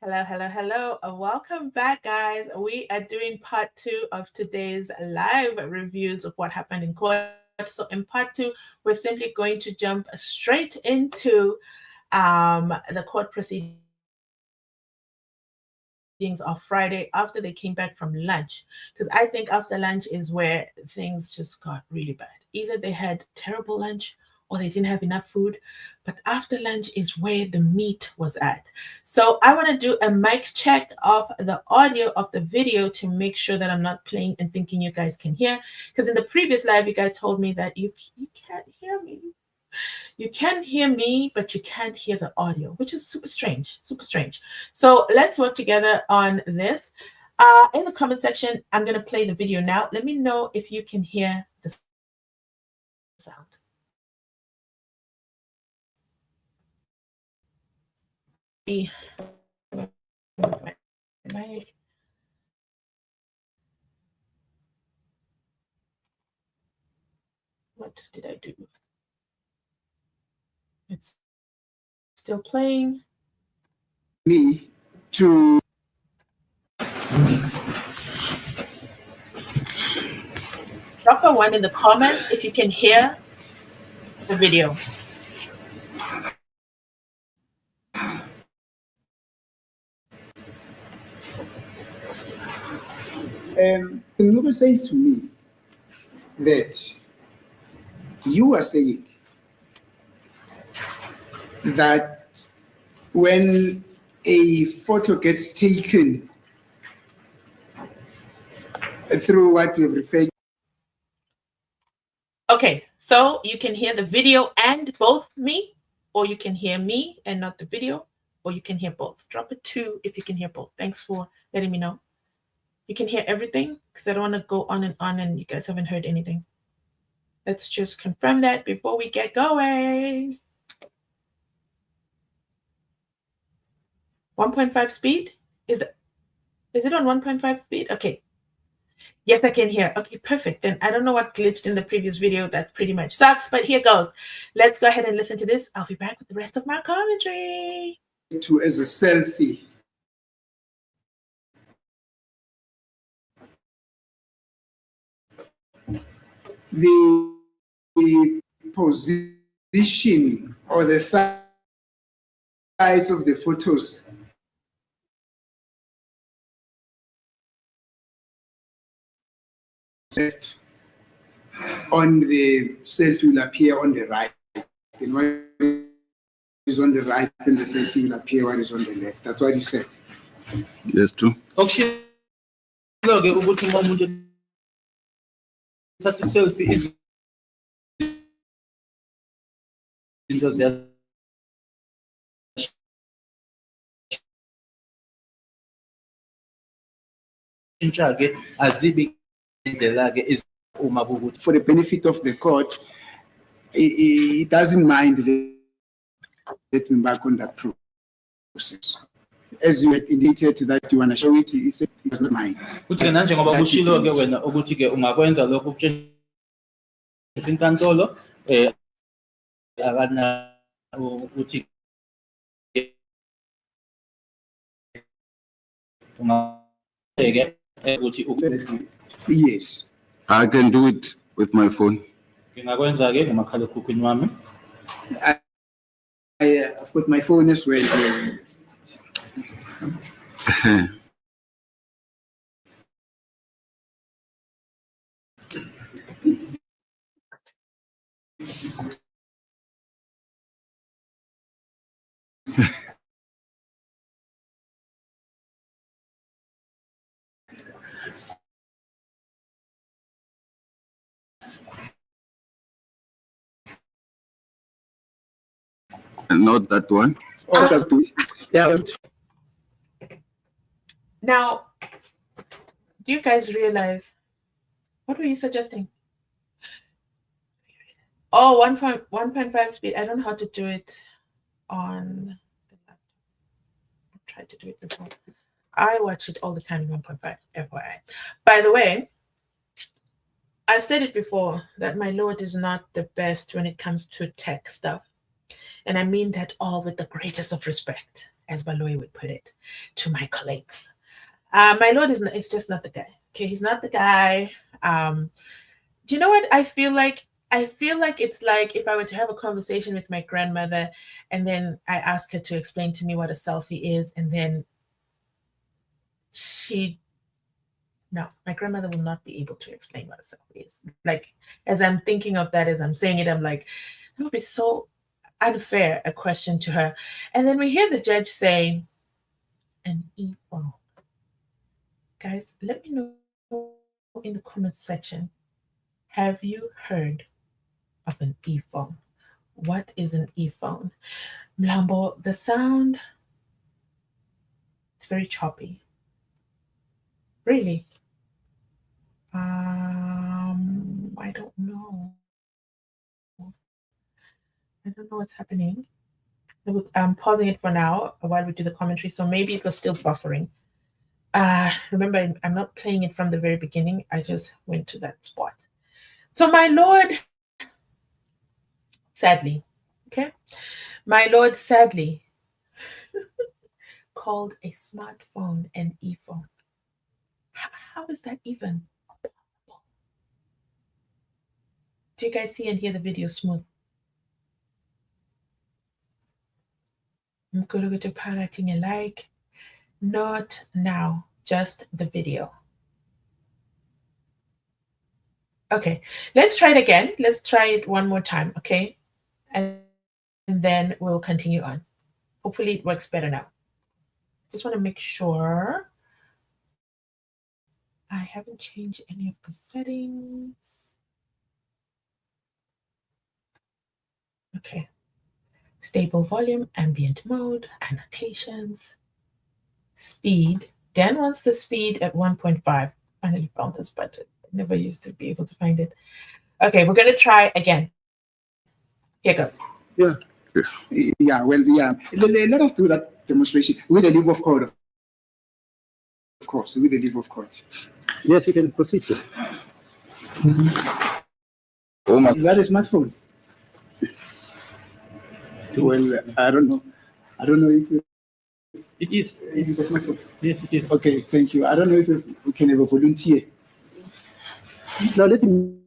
Hello, hello, hello. Welcome back, guys. We are doing part two of today's live reviews of what happened in court. So, in part two, we're simply going to jump straight into the court proceedings of Friday after they came back from lunch. Because I think after lunch is where things just got really bad. Either they had terrible lunch or they didn't have enough food. But after lunch is where the meat was at. So I want to do a mic check of the audio of the video to make sure that I'm not playing and thinking you guys can hear. Because in the previous live, you guys told me that you can't hear me. You can hear me, but you can't hear the audio, which is super strange, super strange. So let's work together on this. In the comment section, I'm going to play the video now. Let me know if you can hear the sound. What did I do? It's still playing. Me to drop a one in the comments if you can hear the video. Nobody says to me that you are saying that when a photo gets taken through what we've referred. Okay, so you can hear the video and both me, or you can hear me and not the video, or you can hear both. Drop a 2 if you can hear both. Thanks for letting me know. You can hear everything because I don't want to go on and you guys haven't heard anything. Let's just confirm that before we get going. 1.5 speed? Is it on 1.5 speed? Okay. Yes, I can hear. Okay, perfect. Then I don't know what glitched in the previous video. That pretty much sucks, but here goes. Let's go ahead and listen to this. I'll be back with the rest of my commentary. To as a selfie. The position or the size of the photos on the selfie will appear on the right. And what is on the right and the selfie will appear what is on the left. That's what you said. Yes, true. Okay. Ukuthi uma umuntu uthatha selfie izinto ziyashintsha-ke azibi indlela-ke uma kuwukuthi for the benefit of the court, it doesn't mind that we back on that process. As you indicated that you want to show it, it does not mind. ukuthi-ke nanjengoba kushilo-ke wena ukuthi-ke ungakwenza lokho kutshengisa inkantolo akana ukuthi Yes. I can do it with my phone. ngingakwenza-ke ngomakhalekhukhwini wami. I've got my phone as well. Not that one. Oh, that's good. Yeah. Now, do you guys realize, what were you suggesting? Oh, 1.5 speed. I don't know how to do it on the laptop. I've tried to do it before. I watch it all the time in 1.5, FYI. By the way, I've said it before that my Lord is not the best when it comes to tech stuff. And I mean that all with the greatest of respect. as Baloy would put it, to my colleagues. My lord is just not the guy. Okay, he's not the guy. Do you know what I feel like? I feel like it's like if I were to have a conversation with my grandmother and then I ask her to explain to me what a selfie is, and then no, my grandmother will not be able to explain what a selfie is. Like, as I'm thinking of that, as I'm saying it, I'm like, that would be so unfair a question to her. And then we hear the judge say, an e-phone. Guys, let me know in the comments section, have you heard of an e-phone? What is an e-phone? Mlambo, the sound, it's very choppy. Really? I don't know. I don't know what's happening. I'm pausing it for now while we do the commentary, so maybe it was still buffering. Remember, I'm not playing it from the very beginning. I just went to that spot. So my lord, sadly, okay, my lord sadly called a smartphone an e-phone. How is that even possible? Do you guys see and hear the video smooth? Like, not now, just the video. Okay, let's try it again. Let's try it one more time, okay? And then we'll continue on. Hopefully it works better now. Just want to make sure I haven't changed any of the settings. Okay. Stable volume, ambient mode, annotations, speed. Dan wants the speed at 1.5. Finally found this, but I never used to be able to find it. Okay, we're going to try again. Here goes. Yeah. Yeah, well, yeah. Let us do that demonstration with the leave of court. Of course, with the leave of court. Yes, you can proceed, sir. Is that a smartphone? Well, I don't know. I don't know if It is. it is a smartphone. Yes, it is. Okay, thank you. I don't know if we can have a volunteer. Now let him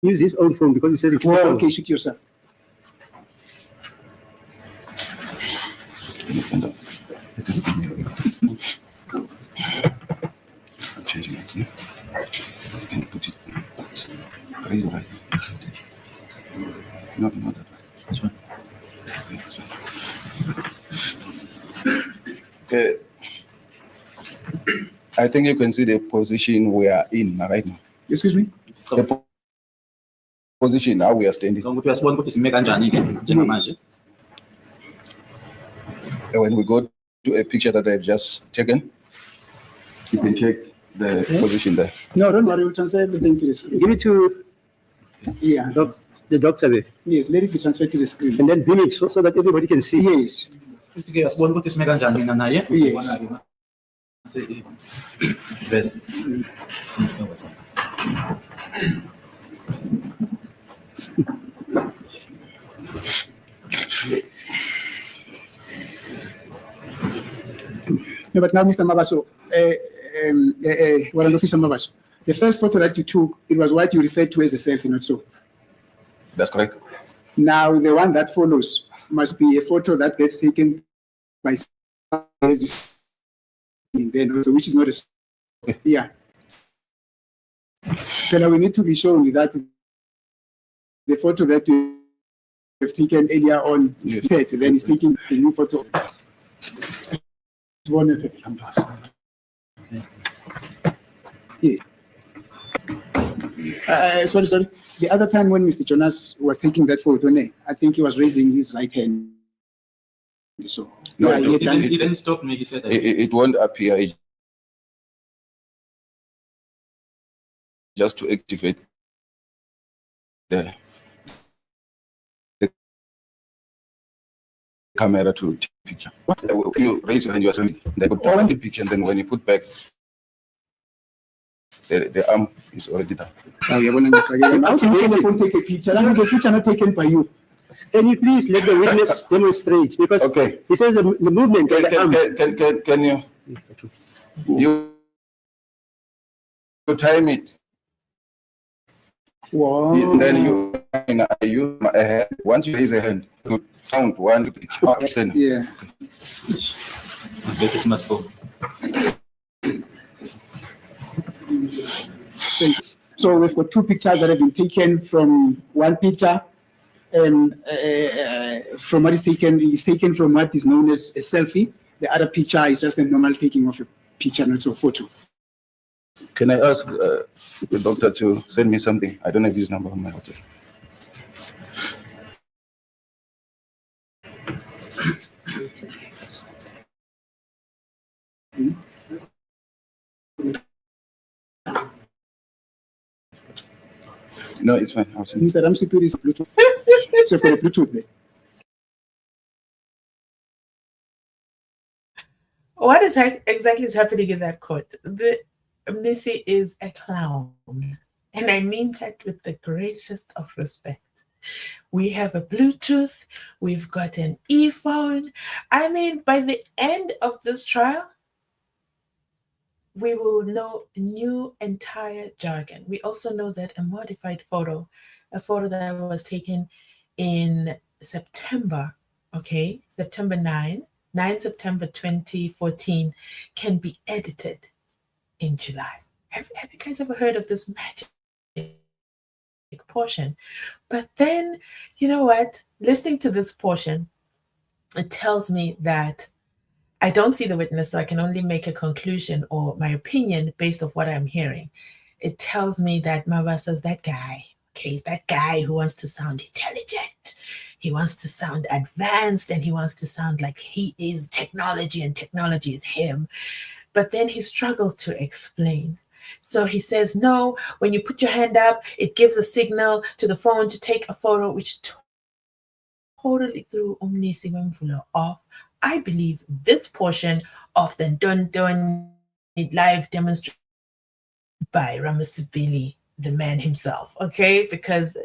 use his own phone because he says it's Oh, okay, shoot yourself. I'm changing it. Yeah? Can you put it? Raise it right. No, that one. This one. Okay, this one. Okay. I think you can see the position we are in right now. Excuse me? The position now we are standing. Ukuthi uyasibona ukuthi sime kanjani ke njengamanje. And when we go to a picture that I've just taken, you can check the position there. No, don't worry. We'll transfer everything to the screen. Give it to Yeah. the doctor there, Yes, let it be transferred to the screen. and then bring it so that everybody can see. Yes. Ukuthi ke uyasibona ukuthi sime kanjani mina naye. Yes. Dress. No, but now, Mr. Mabaso, Warrant Officer Mabaso, the first photo that you took, it was what you referred to as a selfie, not so. That's correct. Now, the one that follows must be a photo that gets taken by then also, which is not a yeah. Then we need to be shown that the photo that we have taken earlier on is Yes. dead, then it's taking a new photo. Yeah. Sorry. The other time when Mr. Jonas was taking that photo, I think he was raising his right hand. So No, yeah, it- he had it- done- He didn't stop me. He said that. It won't appear. It's just to activate the camera to take picture. You raise your hand, you are sending. They could take the picture, and then when you put back, the arm is already done. Oh, yeah, when I'm how can the phone take a picture? That was the picture not taken by you. Can you please let the witness demonstrate? Because Okay. he says the movement of the arm. Can you time it? Wow. Then you use my hand. Once you raise a hand, you count 1, 2, 3. Yeah. This is not full. So we've got two pictures that have been taken from one picture, and from what is taken from what is known as a selfie. The other picture is just a normal taking of a picture, not a photo. Can I ask the doctor to send me something? I don't have his number on my hotel. No, it's fine. I'll send it. Mr. Ramsey is Bluetooth. So for the Bluetooth there. What is exactly is happening in that court? The Mzansi is a clown, and I mean that with the greatest of respect. We have a Bluetooth, we've got an e-phone. I mean, by the end of this trial, we will know new entire jargon. We also know that a modified photo, a photo that was taken in September, okay, September 9 September 2014, can be edited in July. Have you guys ever heard of this magic portion? But then, you know what? Listening to this portion, it tells me that I don't see the witness, so I can only make a conclusion or my opinion based off what I'm hearing. It tells me that Mabasa's that guy, okay, that guy who wants to sound intelligent. He wants to sound advanced, and he wants to sound like he is technology and technology is him. But then he struggles to explain. So he says, no, when you put your hand up, it gives a signal to the phone to take a photo, which totally threw Mzansi Unfiltered off. I believe this portion of the Dun live demonstration by Ramasibili, the man himself, okay? Because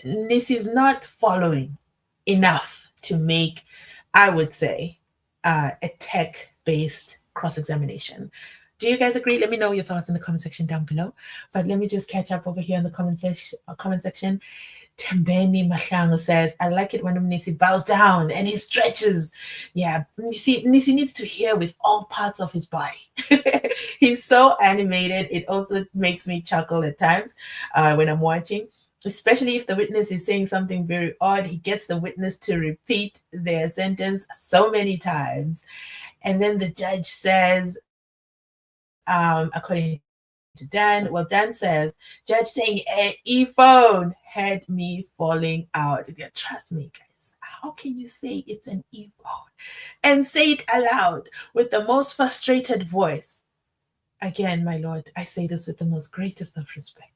Mzansi is not following enough to make, I would say, a tech-based cross-examination. Do you guys agree? Let me know your thoughts in the comment section down below. But let me just catch up over here in the comment section. Tembeni Mahlango says, I like it when Mzansi bows down and he stretches. Yeah, you see, Mzansi needs to hear with all parts of his body. He's so animated. It also makes me chuckle at times when I'm watching, especially if the witness is saying something very odd. He gets the witness to repeat their sentence so many times. And then the judge says, according to Dan, well, Dan says, judge saying e-phone had me falling out. Trust me, guys. How can you say it's an e-phone and say it aloud with the most frustrated voice? Again, my lord, I say this with the most greatest of respect.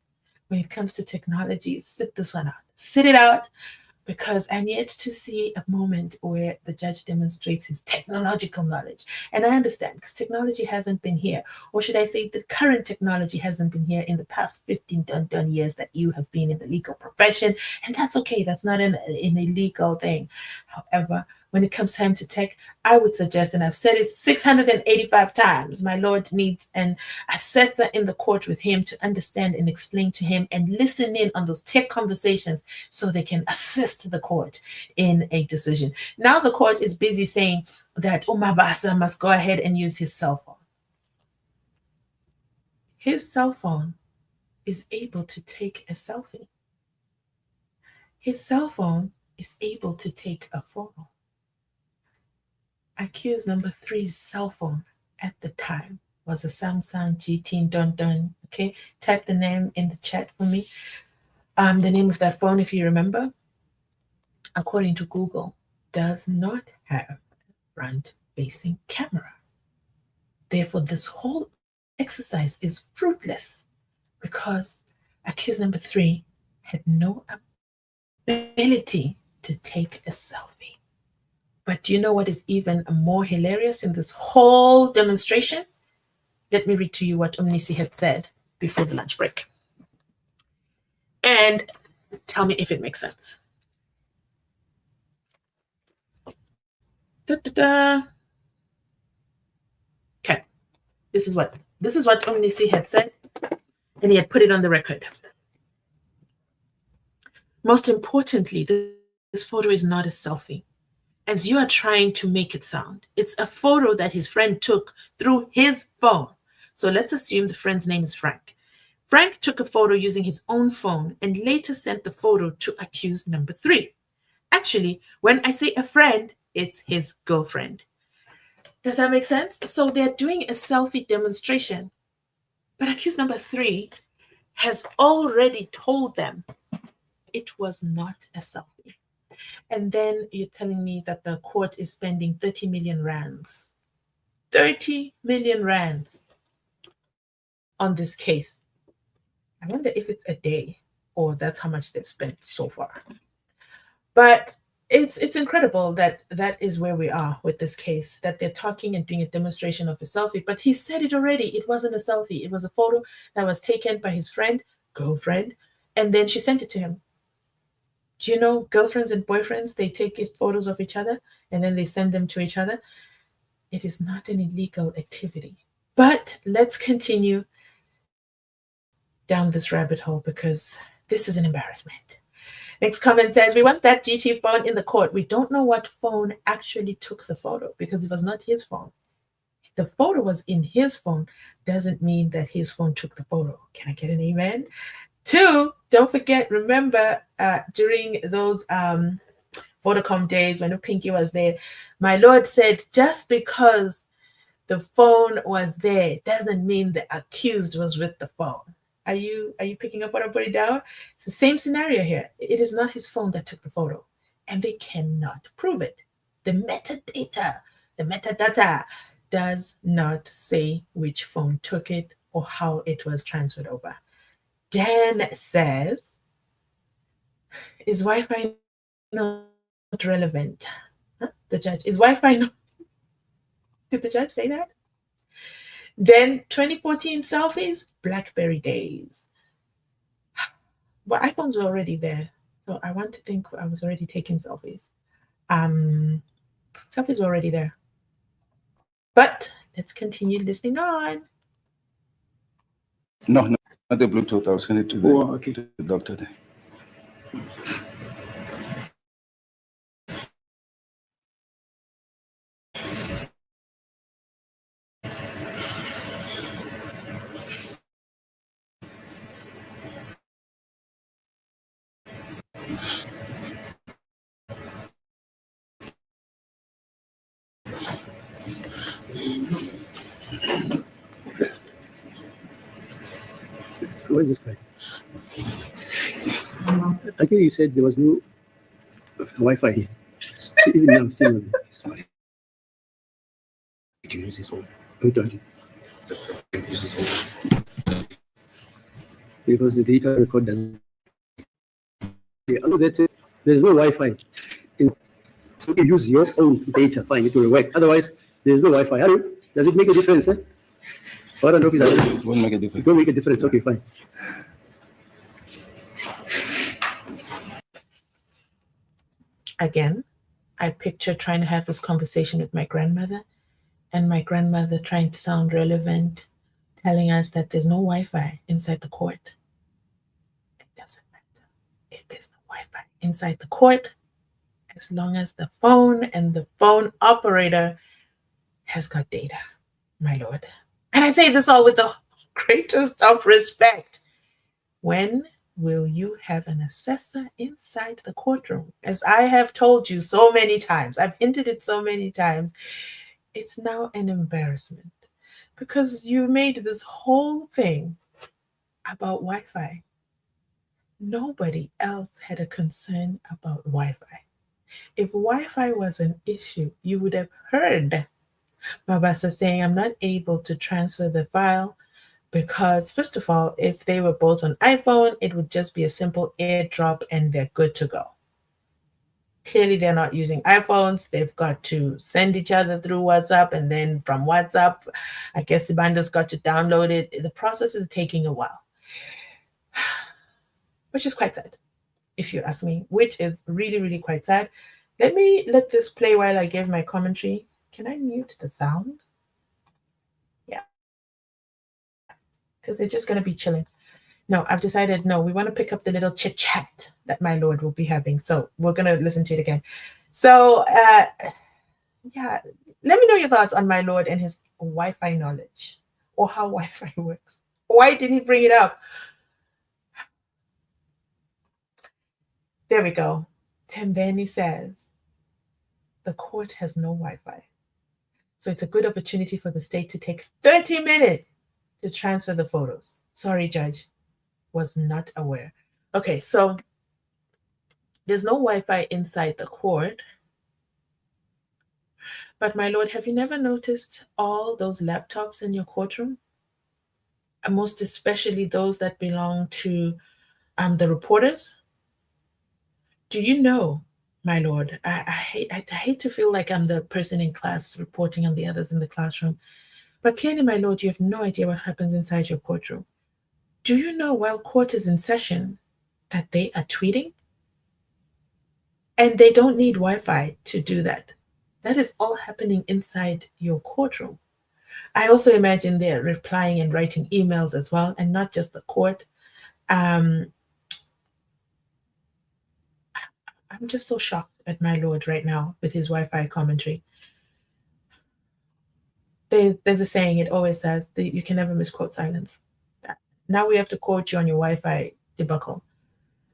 When it comes to technology, sit this one out. Sit it out, because I'm yet to see a moment where the judge demonstrates his technological knowledge. And I understand, because technology hasn't been here. Or should I say the current technology hasn't been here in the past 15 years that you have been in the legal profession. And that's okay. That's not an illegal thing. However, when it comes time to tech, I would suggest, and I've said it 685 times, my lord needs an assessor in the court with him to understand and explain to him and listen in on those tech conversations so they can assist the court in a decision. Now the court is busy saying that Umabasa must go ahead and use his cell phone. His cell phone is able to take a selfie. His cell phone is able to take a photo. Accused number 3's cell phone at the time was a Samsung GT Dun. Okay, type the name in the chat for me. The name of that phone, if you remember, according to Google, does not have a front-facing camera. Therefore, this whole exercise is fruitless because accused number 3 had no ability to take a selfie. But do you know what is even more hilarious in this whole demonstration? Let me read to you what Mzansi had said before the lunch break. And tell me if it makes sense. Okay, this is what Omnisi had said, and he had put it on the record. Most importantly, this photo is not a selfie, as you are trying to make it sound. It's a photo that his friend took through his phone. So let's assume the friend's name is Frank. Frank took a photo using his own phone and later sent the photo to accused number 3. Actually, when I say a friend, it's his girlfriend. Does that make sense? So they're doing a selfie demonstration, but accused number 3 has already told them it was not a selfie. And then you're telling me that the court is spending 30 million rands. 30 million rands on this case. I wonder if it's a day or that's how much they've spent so far. But it's incredible that is where we are with this case, that they're talking and doing a demonstration of a selfie. But he said it already. It wasn't a selfie. It was a photo that was taken by his girlfriend, and then she sent it to him. Do you know girlfriends and boyfriends, they take photos of each other and then they send them to each other? It is not an illegal activity. But let's continue down this rabbit hole because this is an embarrassment. Next comment says, we want that GT phone in the court. We don't know what phone actually took the photo because it was not his phone. The photo was in his phone doesn't mean that his phone took the photo. Can I get an amen? 2, don't forget, remember during those Vodacom days when Pinky was there, my Lord said, just because the phone was there doesn't mean the accused was with the phone. Are you picking up what I'm putting down? It's the same scenario here. It is not his phone that took the photo, and they cannot prove it. The metadata does not say which phone took it or how it was transferred over. Dan says, is Wi-Fi not relevant? Huh? The judge, is Wi-Fi not? Did the judge say that? Then 2014 selfies, BlackBerry days. Well, iPhones were already there. So I want to think I was already taking selfies. Selfies were already there. But let's continue listening on. No, not the Bluetooth. I'll send it to to the doctor there. What is this guy? I think you said there was no Wi-Fi here. Even now, still not there. You can use his phone. Oh, don't you? Use his phone. Because the data record doesn't. Yeah, that's it. There's no Wi-Fi. So you use your own data, fine, it will work. Otherwise, there's no Wi-Fi. Does it make a difference? Eh? It won't make a difference. It won't make a difference. Okay, fine. Again, I picture trying to have this conversation with my grandmother, and my grandmother trying to sound relevant, telling us that there's no Wi-Fi inside the court. It doesn't matter if there's no Wi-Fi inside the court, as long as the phone and the phone operator has got data, my Lord. And I say this all with the greatest of respect. When will you have an assessor inside the courtroom? As I have told you so many times, I've hinted it so many times, it's now an embarrassment because you made this whole thing about Wi-Fi. Nobody else had a concern about Wi-Fi. If Wi-Fi was an issue, you would have heard Mabasa saying, I'm not able to transfer the file because, first of all, if they were both on iPhone, it would just be a simple airdrop and they're good to go. Clearly, they're not using iPhones. They've got to send each other through WhatsApp, and then from WhatsApp, I guess the banda's got to download it. The process is taking a while, which is quite sad, if you ask me, which is really, really quite sad. Let me let this play while I give my commentary. Can I mute the sound? Yeah, because they're just going to be chilling. No, I've decided, no, we want to pick up the little chit chat that my Lord will be having. So we're going to listen to it again. So, yeah, let me know your thoughts on my Lord and his Wi-Fi knowledge, or how Wi-Fi works. Why did he bring it up? There we go. Tembeni says, the court has no Wi-Fi. So it's a good opportunity for the state to take 30 minutes to transfer the photos. Sorry, Judge. Was not aware. Okay, so there's no Wi-Fi inside the court. But my Lord, have you never noticed all those laptops in your courtroom? And most especially those that belong to the reporters? Do you know, my Lord, I hate to feel like I'm the person in class reporting on the others in the classroom. But clearly, my Lord, you have no idea what happens inside your courtroom. Do you know while court is in session that they are tweeting? And they don't need Wi-Fi to do that. That is all happening inside your courtroom. I also imagine they're replying and writing emails as well, and not just the court. I'm just so shocked at my Lord right now with his Wi-Fi commentary. There's a saying, it always says that you can never misquote silence. Now we have to quote you on your Wi-Fi debacle.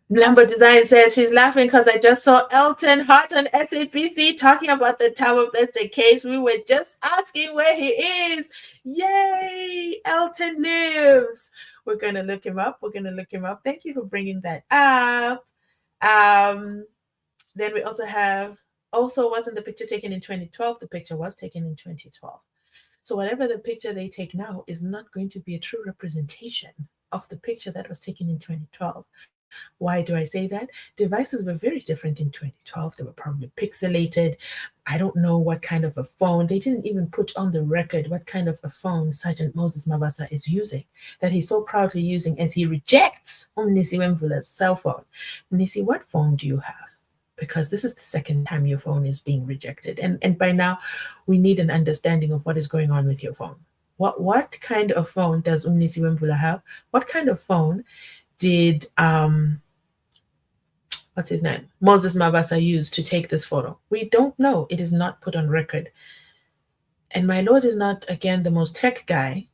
Lumber Design says she's laughing because I just saw Elton Hart on SABC talking about the Tower Vista case. We were just asking where he is. Yay! Elton lives. We're going to look him up. Thank you for bringing that up. Then we also have, wasn't the picture taken in 2012? The picture was taken in 2012. So whatever the picture they take now is not going to be a true representation of the picture that was taken in 2012. Why do I say that? Devices were very different in 2012. They were probably pixelated. I don't know what kind of a phone. They didn't even put on the record what kind of a phone Sergeant Moses Mabasa is using, that he's so proudly using as he rejects Mnisi Wemvula's cell phone. Mnisi, what phone do you have? Because this is the second time your phone is being rejected. And by now, we need an understanding of what is going on with your phone. What kind of phone does Mnisi Wemvula have? What kind of phone did what's his name, Moses Mabasa, use to take this photo? We don't know. It is not put on record. And my Lord is not, again, the most tech guy,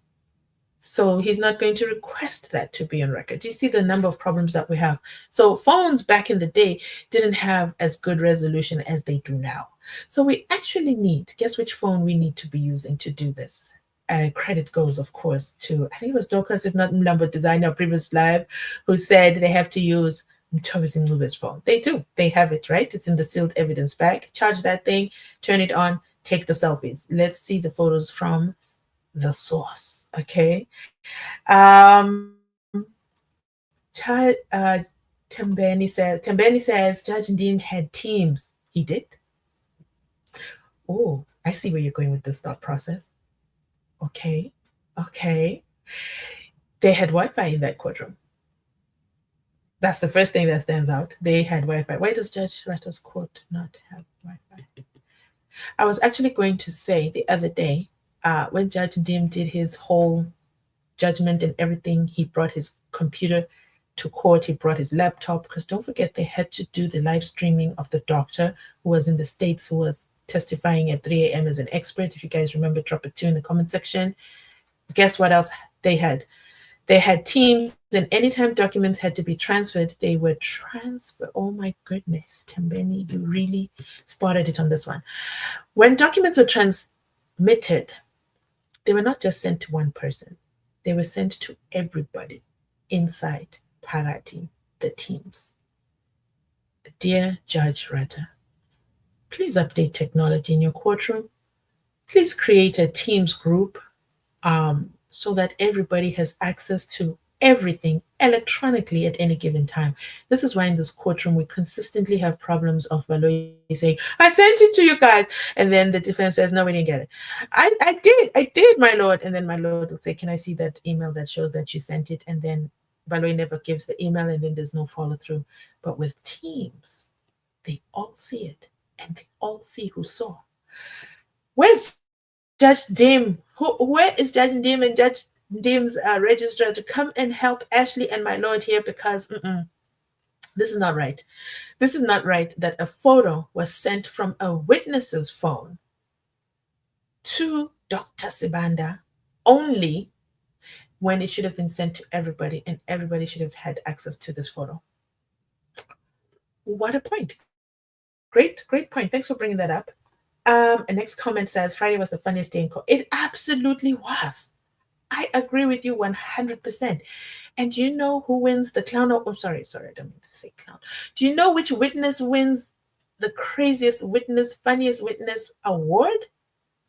so he's not going to request that to be on record. You see the number of problems that we have. So phones back in the day didn't have as good resolution as they do now. So we actually need, guess which phone we need to be using to do this? Credit goes, of course, to, I think it was Dorcas, if not Lumber Designer, previous live, who said they have to use Mthobi's Ngcube's phone. They do. They have it, right? It's in the sealed evidence bag. Charge that thing, turn it on, take the selfies. Let's see the photos from the source, okay? Tembeni says Judge Ndine had teams. He did? Oh, I see where you're going with this thought process. Okay. They had Wi-Fi in that courtroom. That's the first thing that stands out. They had Wi-Fi. Why does Judge Ratha'S court not have Wi-Fi? I was actually going to say the other day, when Judge Ndim did his whole judgment and everything, he brought his computer to court, he brought his laptop, because don't forget they had to do the live streaming of the doctor who was in the States, who was testifying at 3 a.m. as an expert. If you guys remember, drop a 2 in the comment section. Guess what else they had? They had teams, and anytime documents had to be transferred, they were transferred. Oh my goodness, Tembeni, you really spotted it on this one. When documents were transmitted, they were not just sent to one person. They were sent to everybody inside Parati, the teams. Dear Judge Ratha, please update technology in your courtroom. Please create a Teams group so that everybody has access to everything electronically at any given time. This is why in this courtroom we consistently have problems of Baloyi saying, I sent it to you guys. And then the defense says, no, we didn't get it. I did, my Lord. And then my Lord will say, can I see that email that shows that you sent it? And then Baloyi never gives the email, and then there's no follow through. But with Teams, they all see it and they all see who saw. Where's Judge Dim? Where is Judge Dim and Judge Dim's registrar to come and help Ashley and my lord here? Because this is not right. This is not right that a photo was sent from a witness's phone to Dr. Sibanda only when it should have been sent to everybody, and everybody should have had access to this photo. What a point. Great point. Thanks for bringing that up. And next comment says, Friday was the funniest day in court. It absolutely was. I agree with you 100%. And do you know who wins the clown? Oh, sorry, I don't mean to say clown. Do you know which witness wins the craziest witness, funniest witness award?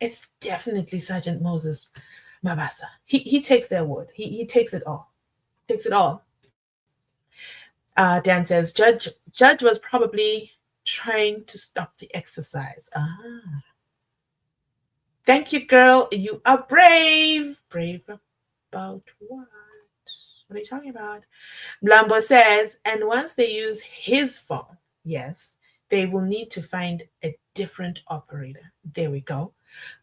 It's definitely Sergeant Moses Mabasa. He takes the award. He takes it all. Dan says, Judge was probably trying to stop the exercise. Thank you, girl. You are brave. Brave about what? What are you talking about? Blambo says, and once they use his phone, yes, they will need to find a different operator. There we go.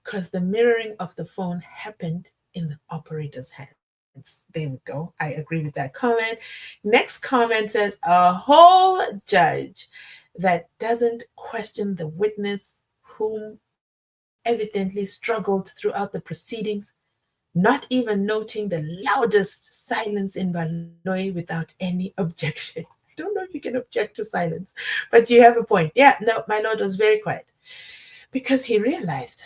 Because the mirroring of the phone happened in the operator's hands. There we go. I agree with that comment. Next comment says, a whole judge that doesn't question the witness whom evidently struggled throughout the proceedings, not even noting the loudest silence in Baloy without any objection. I don't know if you can object to silence, but you have a point. Yeah, no, my lord was very quiet because he realized,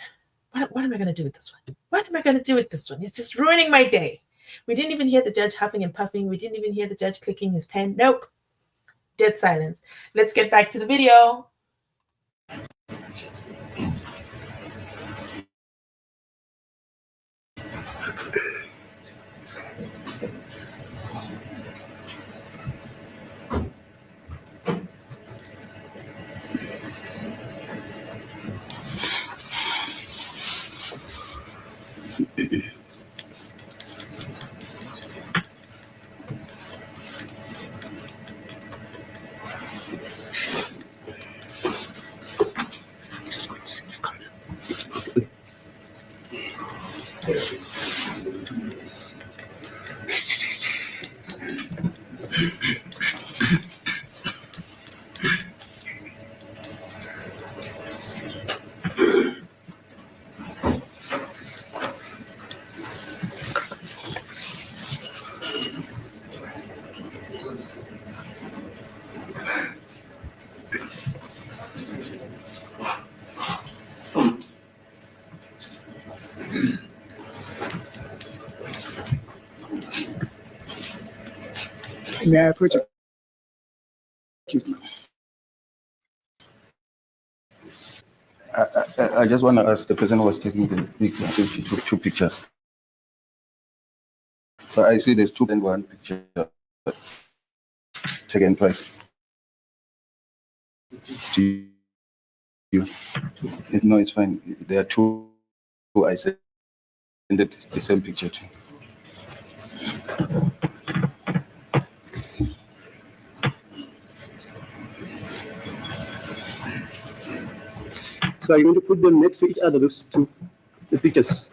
what am I going to do with this one? What am I going to do with this one? It's just ruining my day. We didn't even hear the judge huffing and puffing. We didn't even hear the judge clicking his pen. Nope. Dead silence. Let's get back to the video. May I approach it? I just want to ask the person who was taking the picture. I think she took 2 pictures. But I see there's 2 and 1 picture taken twice. No, it's fine. There are 2 who I sent the same picture to. So are you going to put them next to each other, those 2 the pictures?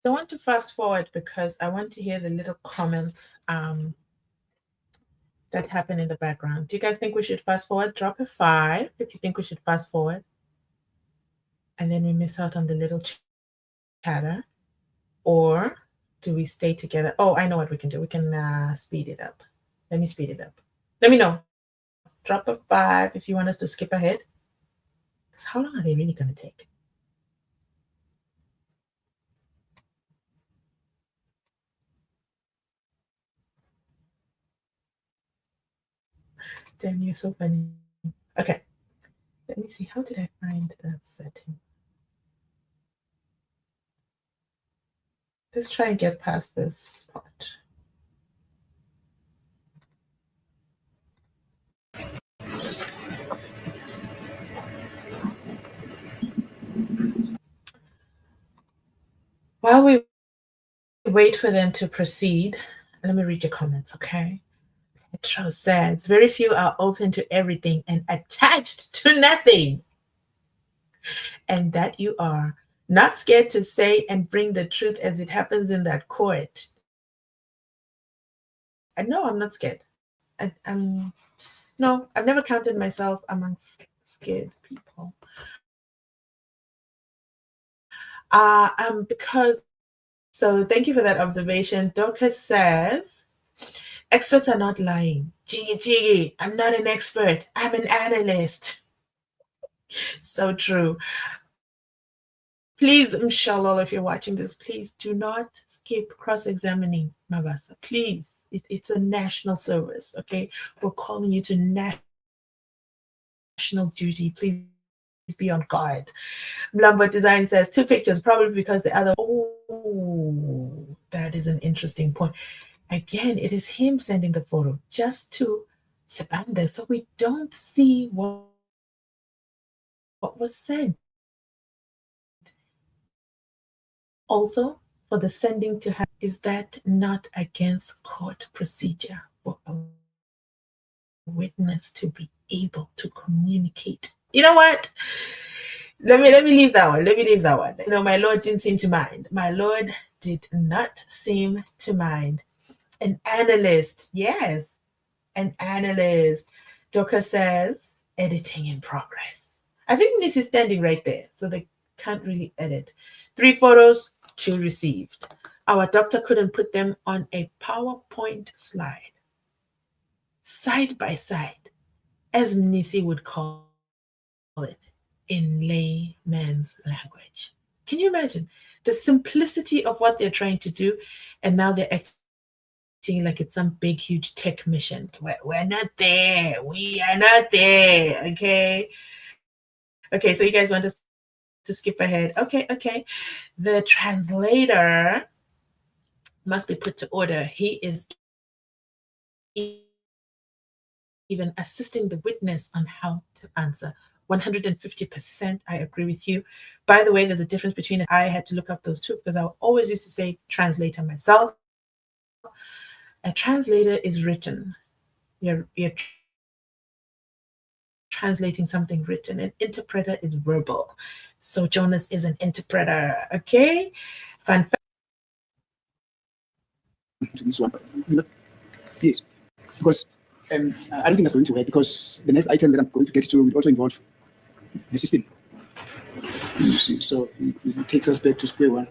I want to fast forward because I want to hear the little comments that happen in the background. Do you guys think we should fast forward? Drop a 5 if you think we should fast forward. And then we miss out on the little chatter. Or do we stay together? Oh, I know what we can do. We can speed it up. Let me speed it up. Let me know. Drop a 5 if you want us to skip ahead. Because how long are they really going to take? Damn, you're so funny. Okay. Let me see. How did I find that setting? Let's try and get past this part. While we wait for them to proceed, let me read your comments, okay? Petro says, very few are open to everything and attached to nothing. And that you are not scared to say and bring the truth as it happens in that court. And no, I'm not scared. No, I've never counted myself amongst scared people. Because, so thank you for that observation. Dorcas says, experts are not lying. Jiggy, I'm not an expert. I'm an analyst. So true. Please, inshallah, if you're watching this, please do not skip cross-examining Mabasa. Please. It's a national service, okay? We're calling you to national duty. Please be on guard. Lambert Design says 2 pictures, probably because the other. Oh, that is an interesting point. Again, it is him sending the photo just to Sebanda, so we don't see what was said. Also, for the sending to her, is that not against court procedure for a witness to be able to communicate? You know what? Let me leave that one. You know, my Lord didn't seem to mind. My Lord did not seem to mind. An analyst, yes, an analyst. Joker says, editing in progress. I think this is standing right there, so they can't really edit. 3 photos, 2 received. Our doctor couldn't put them on a PowerPoint slide, side by side, as Mnisi would call it in layman's language. Can you imagine the simplicity of what they're trying to do? And now they're acting like it's some big, huge tech mission. We're not there. We are not there. Okay. Okay, so you guys want us to skip ahead. Okay. The translator must be put to order. He is even assisting the witness on how to answer. 150%, I agree with you. By the way, there's a difference between, I had to look up those two because I always used to say translator myself. A translator is written. You're translating something written. An interpreter is verbal. So Jonas is an interpreter, okay? Fun fact. This one, yes, because I don't think that's going to work because the next item that I'm going to get to will also involve the system. You see, so it takes us back to square one.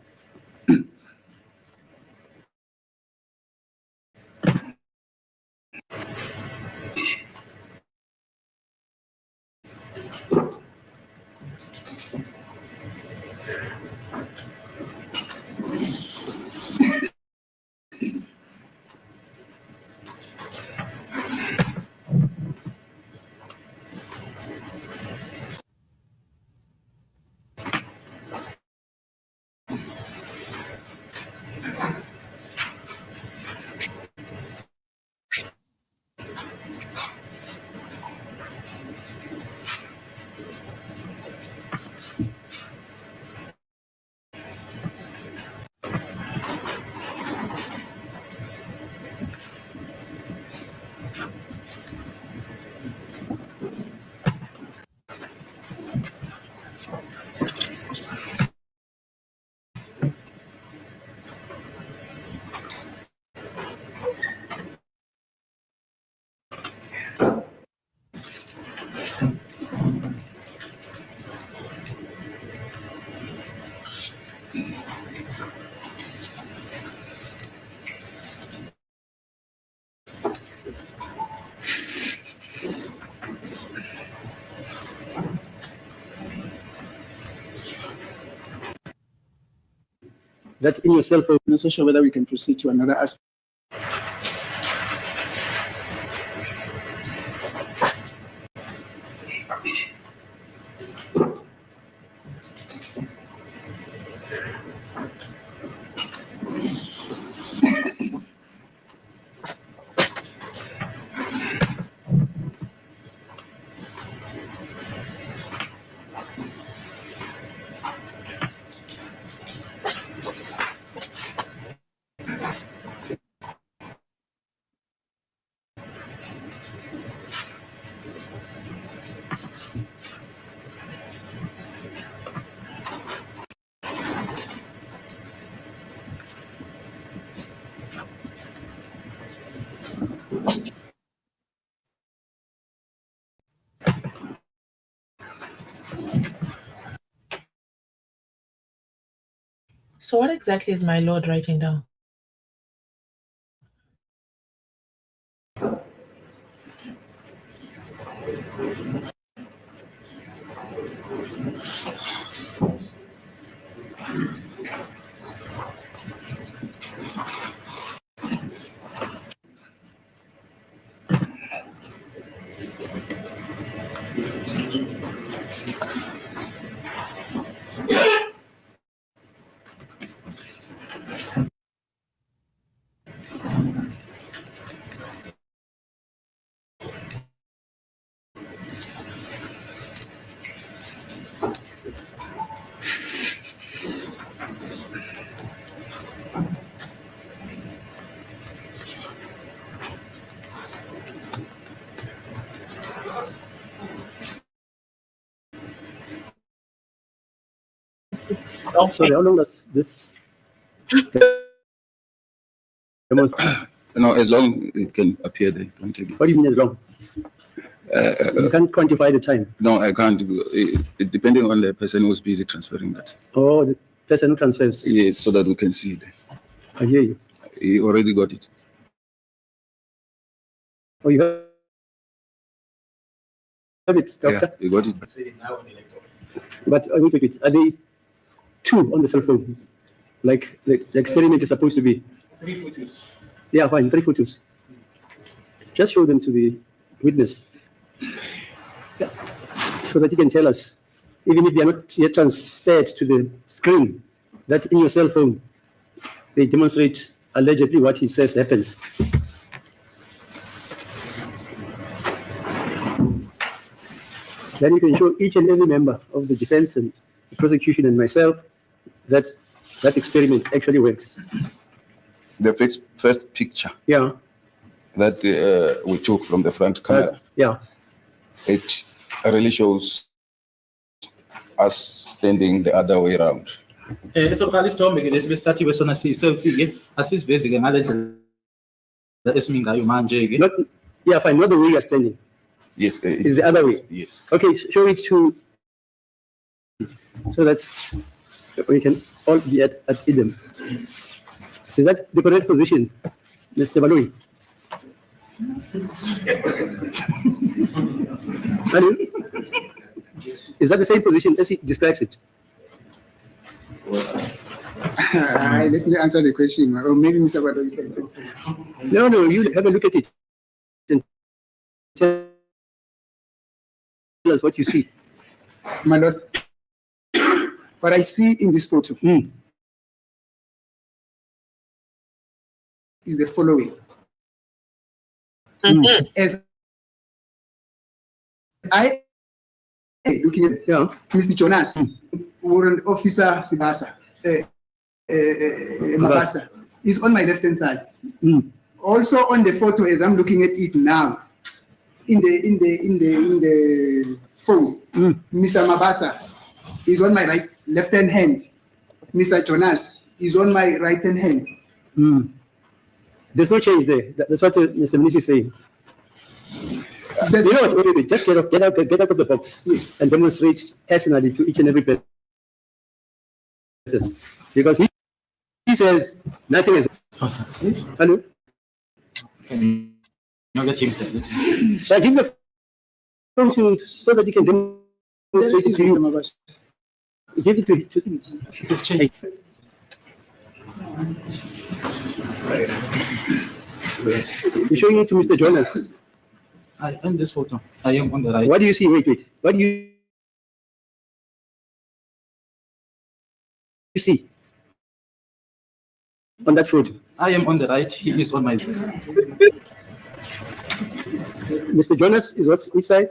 That in your cell phone. I'm not so sure whether we can proceed to another aspect. So what exactly is my lord writing down? Sorry, how long does this demonstrate? No, as long it can appear there. Don't take it. What do you mean as long? You can't quantify the time. No, I can't. Depending on the person who's busy transferring that. Oh, the person who transfers. Yes, so that we can see it. I hear you. He already got it. Oh, you have it, doctor? Yeah, he got it. But wait. Are they two on the cell phone? Like the experiment is supposed to be? 3 photos. Yeah, fine, 3 photos. Just show them to the witness. Yeah. So that you can tell us, even if they are not yet transferred to the screen, that in your cell phone, they demonstrate allegedly what he says happens. Then you can show each and every member of the defense and the prosecution and myself that that experiment actually works. The first picture Yeah. that we took from the front camera, Yeah. it really shows us standing the other way around. Soqala isithombe ke lesi besithathiwe sona siyi-selfie ke asisivezi ke ngale ndlela esimi ngayo manje ke. Not, yeah, fine. Not the way you're standing. Yes, It's the other way. yes. Okay, show it to, so that we can all be at idem. Is that the correct position, Mr. Balui? Is that the same position as he describes it? Let me answer the question, or maybe Mr. Bado, you can talk. No, you have a look at it and tell us what you see. My lord, what I see in this photo is the following. As I am looking at Mr. Jonas, Warrant Officer Sibasa, Mabasa, is on my left-hand side. Also on the photo, as I'm looking at it now, in the phone, Mr. Mabasa is on my left-hand hand. Mr. Jonas is on my right-hand hand. There's no change there. That's what Mr. Minister is saying. You know what? Wait. Just get out of the box and demonstrate personally to each and every person because he says nothing is. Awesome. Please. Hello? Can you get him said? So I give the phone to so that he can demonstrate it to you. Give it to she says, hey. You're showing it to Mr. Jonas. I am this photo. I am on the right. What do you see? Wait. What do you see on that photo? I am on the right. He is on my left. Mr. Jonas is which side?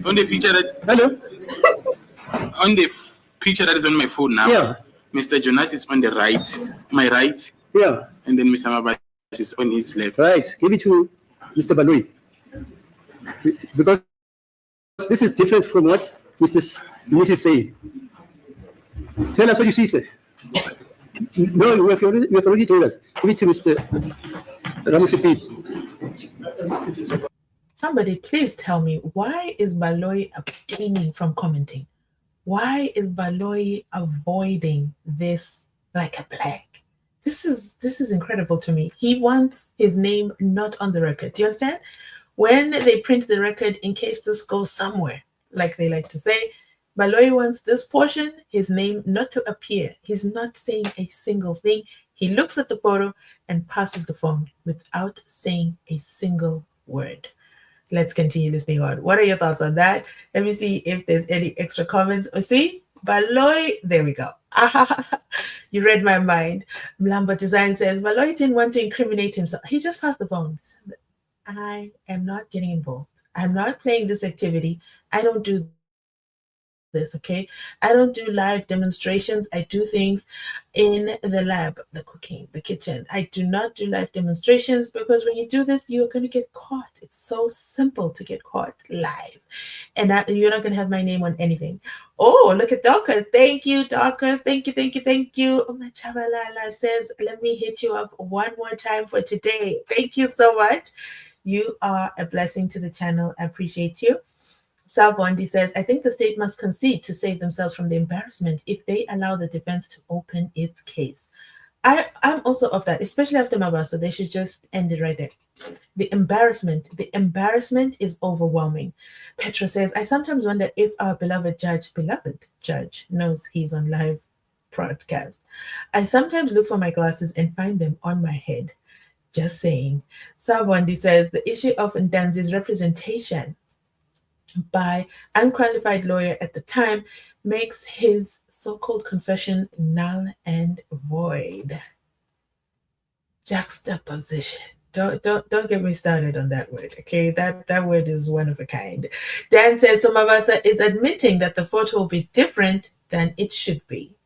On the picture that Hello? picture that is on my phone now, Yeah. Mr. Jonas is on the right, my right, Yeah. and then Mr. Mabas is on his left. Right. Give it to Mr. Baloi. Because this is different from what Mrs. is saying. Tell us what you see, sir. No, you have already told us. Give it to Mr. Ramusipid. Somebody please tell me, why is Baloi abstaining from commenting? Why is Baloi avoiding this like a plague? This is incredible to me. He wants his name not on the record. Do you understand? When they print the record, in case this goes somewhere, like they like to say, Baloi wants this portion, his name not to appear. He's not saying a single thing. He looks at the photo and passes the phone without saying a single word. Let's continue listening on. What are your thoughts on that? Let me see if there's any extra comments. Oh, see, Baloi, there we go. You read my mind. Mlambo Design says, Baloi didn't want to incriminate himself. He just passed the phone. He says, I am not getting involved. I'm not playing this activity. I don't do this, okay? I don't do live demonstrations. I do things in the lab, the cooking, the kitchen. I do not do live demonstrations because when you do this, you're going to get caught. It's so simple to get caught live. And you're not going to have my name on anything. Oh, look at Dorcas. Thank you, Dorcas. Thank you. Oh, my Chabalala says, let me hit you up one more time for today. Thank you so much. You are a blessing to the channel. I appreciate you. Salvondi says, I think the state must concede to save themselves from the embarrassment if they allow the defense to open its case. I'm also of that, especially after Mabasa. They should just end it right there. The embarrassment is overwhelming. Petra says, I sometimes wonder if our beloved judge knows he's on live broadcast. I sometimes look for my glasses and find them on my head. Just saying. Salvondi says, the issue of Ndanzi's representation by unqualified lawyer at the time makes his so-called confession null and void. Juxtaposition. Don't get me started on that word, okay? That word is one of a kind. Dan says Somavasta is admitting that the photo will be different than it should be.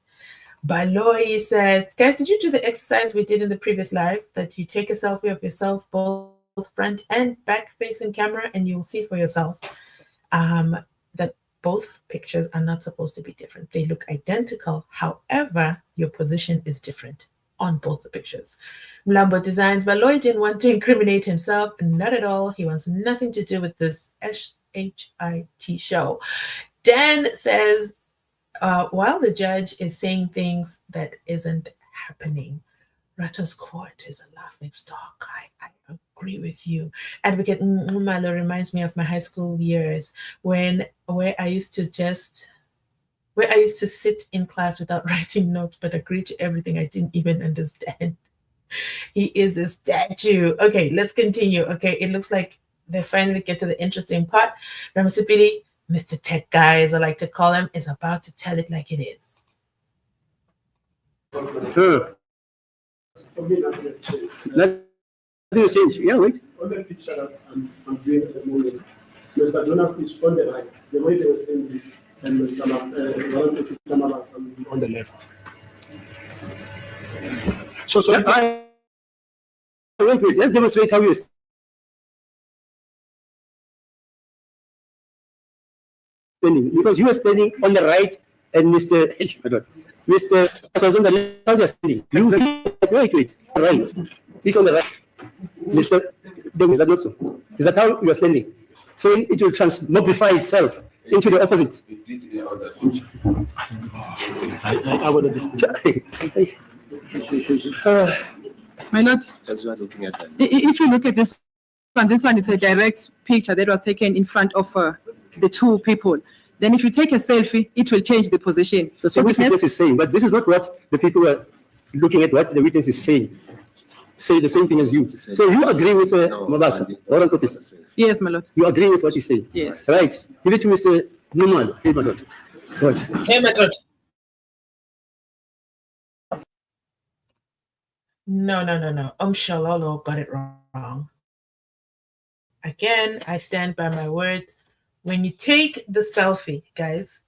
Baloi says, guys, did you do the exercise we did in the previous live that you take a selfie of yourself, both front and back facing camera, and you'll see for yourself that both pictures are not supposed to be different. They look identical. However, your position is different on both the pictures. Mlambo Designs, Baloi didn't want to incriminate himself. Not at all. He wants nothing to do with this SHIT show. Dan says, while the judge is saying things that isn't happening, Ratha'S court is a laughing stock. I agree with you. Advocate Malo reminds me of my high school years where I used to sit in class without writing notes but agree to everything I didn't even understand. He is a statue. Okay, let's continue. Okay, it looks like they finally get to the interesting part. Ramasipili, Mr. Tech Guy, as I like to call him, is about to tell it like it is. Sure. Nothing has changed. Yeah, wait. On the picture that I'm doing at the moment, Mr. Jonas is on the right, the way they were saying, and Mr. Mabas on the left. So wait, let's demonstrate how you're standing. Because you are standing on the right and Mr. was on the left. How you're standing. Wait, right. He's on the right. Mr. Is that not so? Is that how you are standing? So it will transmogrify itself into the opposite. I would My lord, As we are looking at that. if you look at this one is a direct picture that was taken in front of the two people. Then if you take a selfie, it will change the position. That's what the witness is saying, but this is not what the people are looking at, what the witness is saying. Say the same thing as you. So you agree with Mabasa, warrant officer? Yes, my lord. You agree with what he's saying? Yes. Right. Give it to Mr. Numalo. Hey, my lord. Right. Hey, my God. No. Shalolo got it wrong. Again, I stand by my word. When you take the selfie, guys,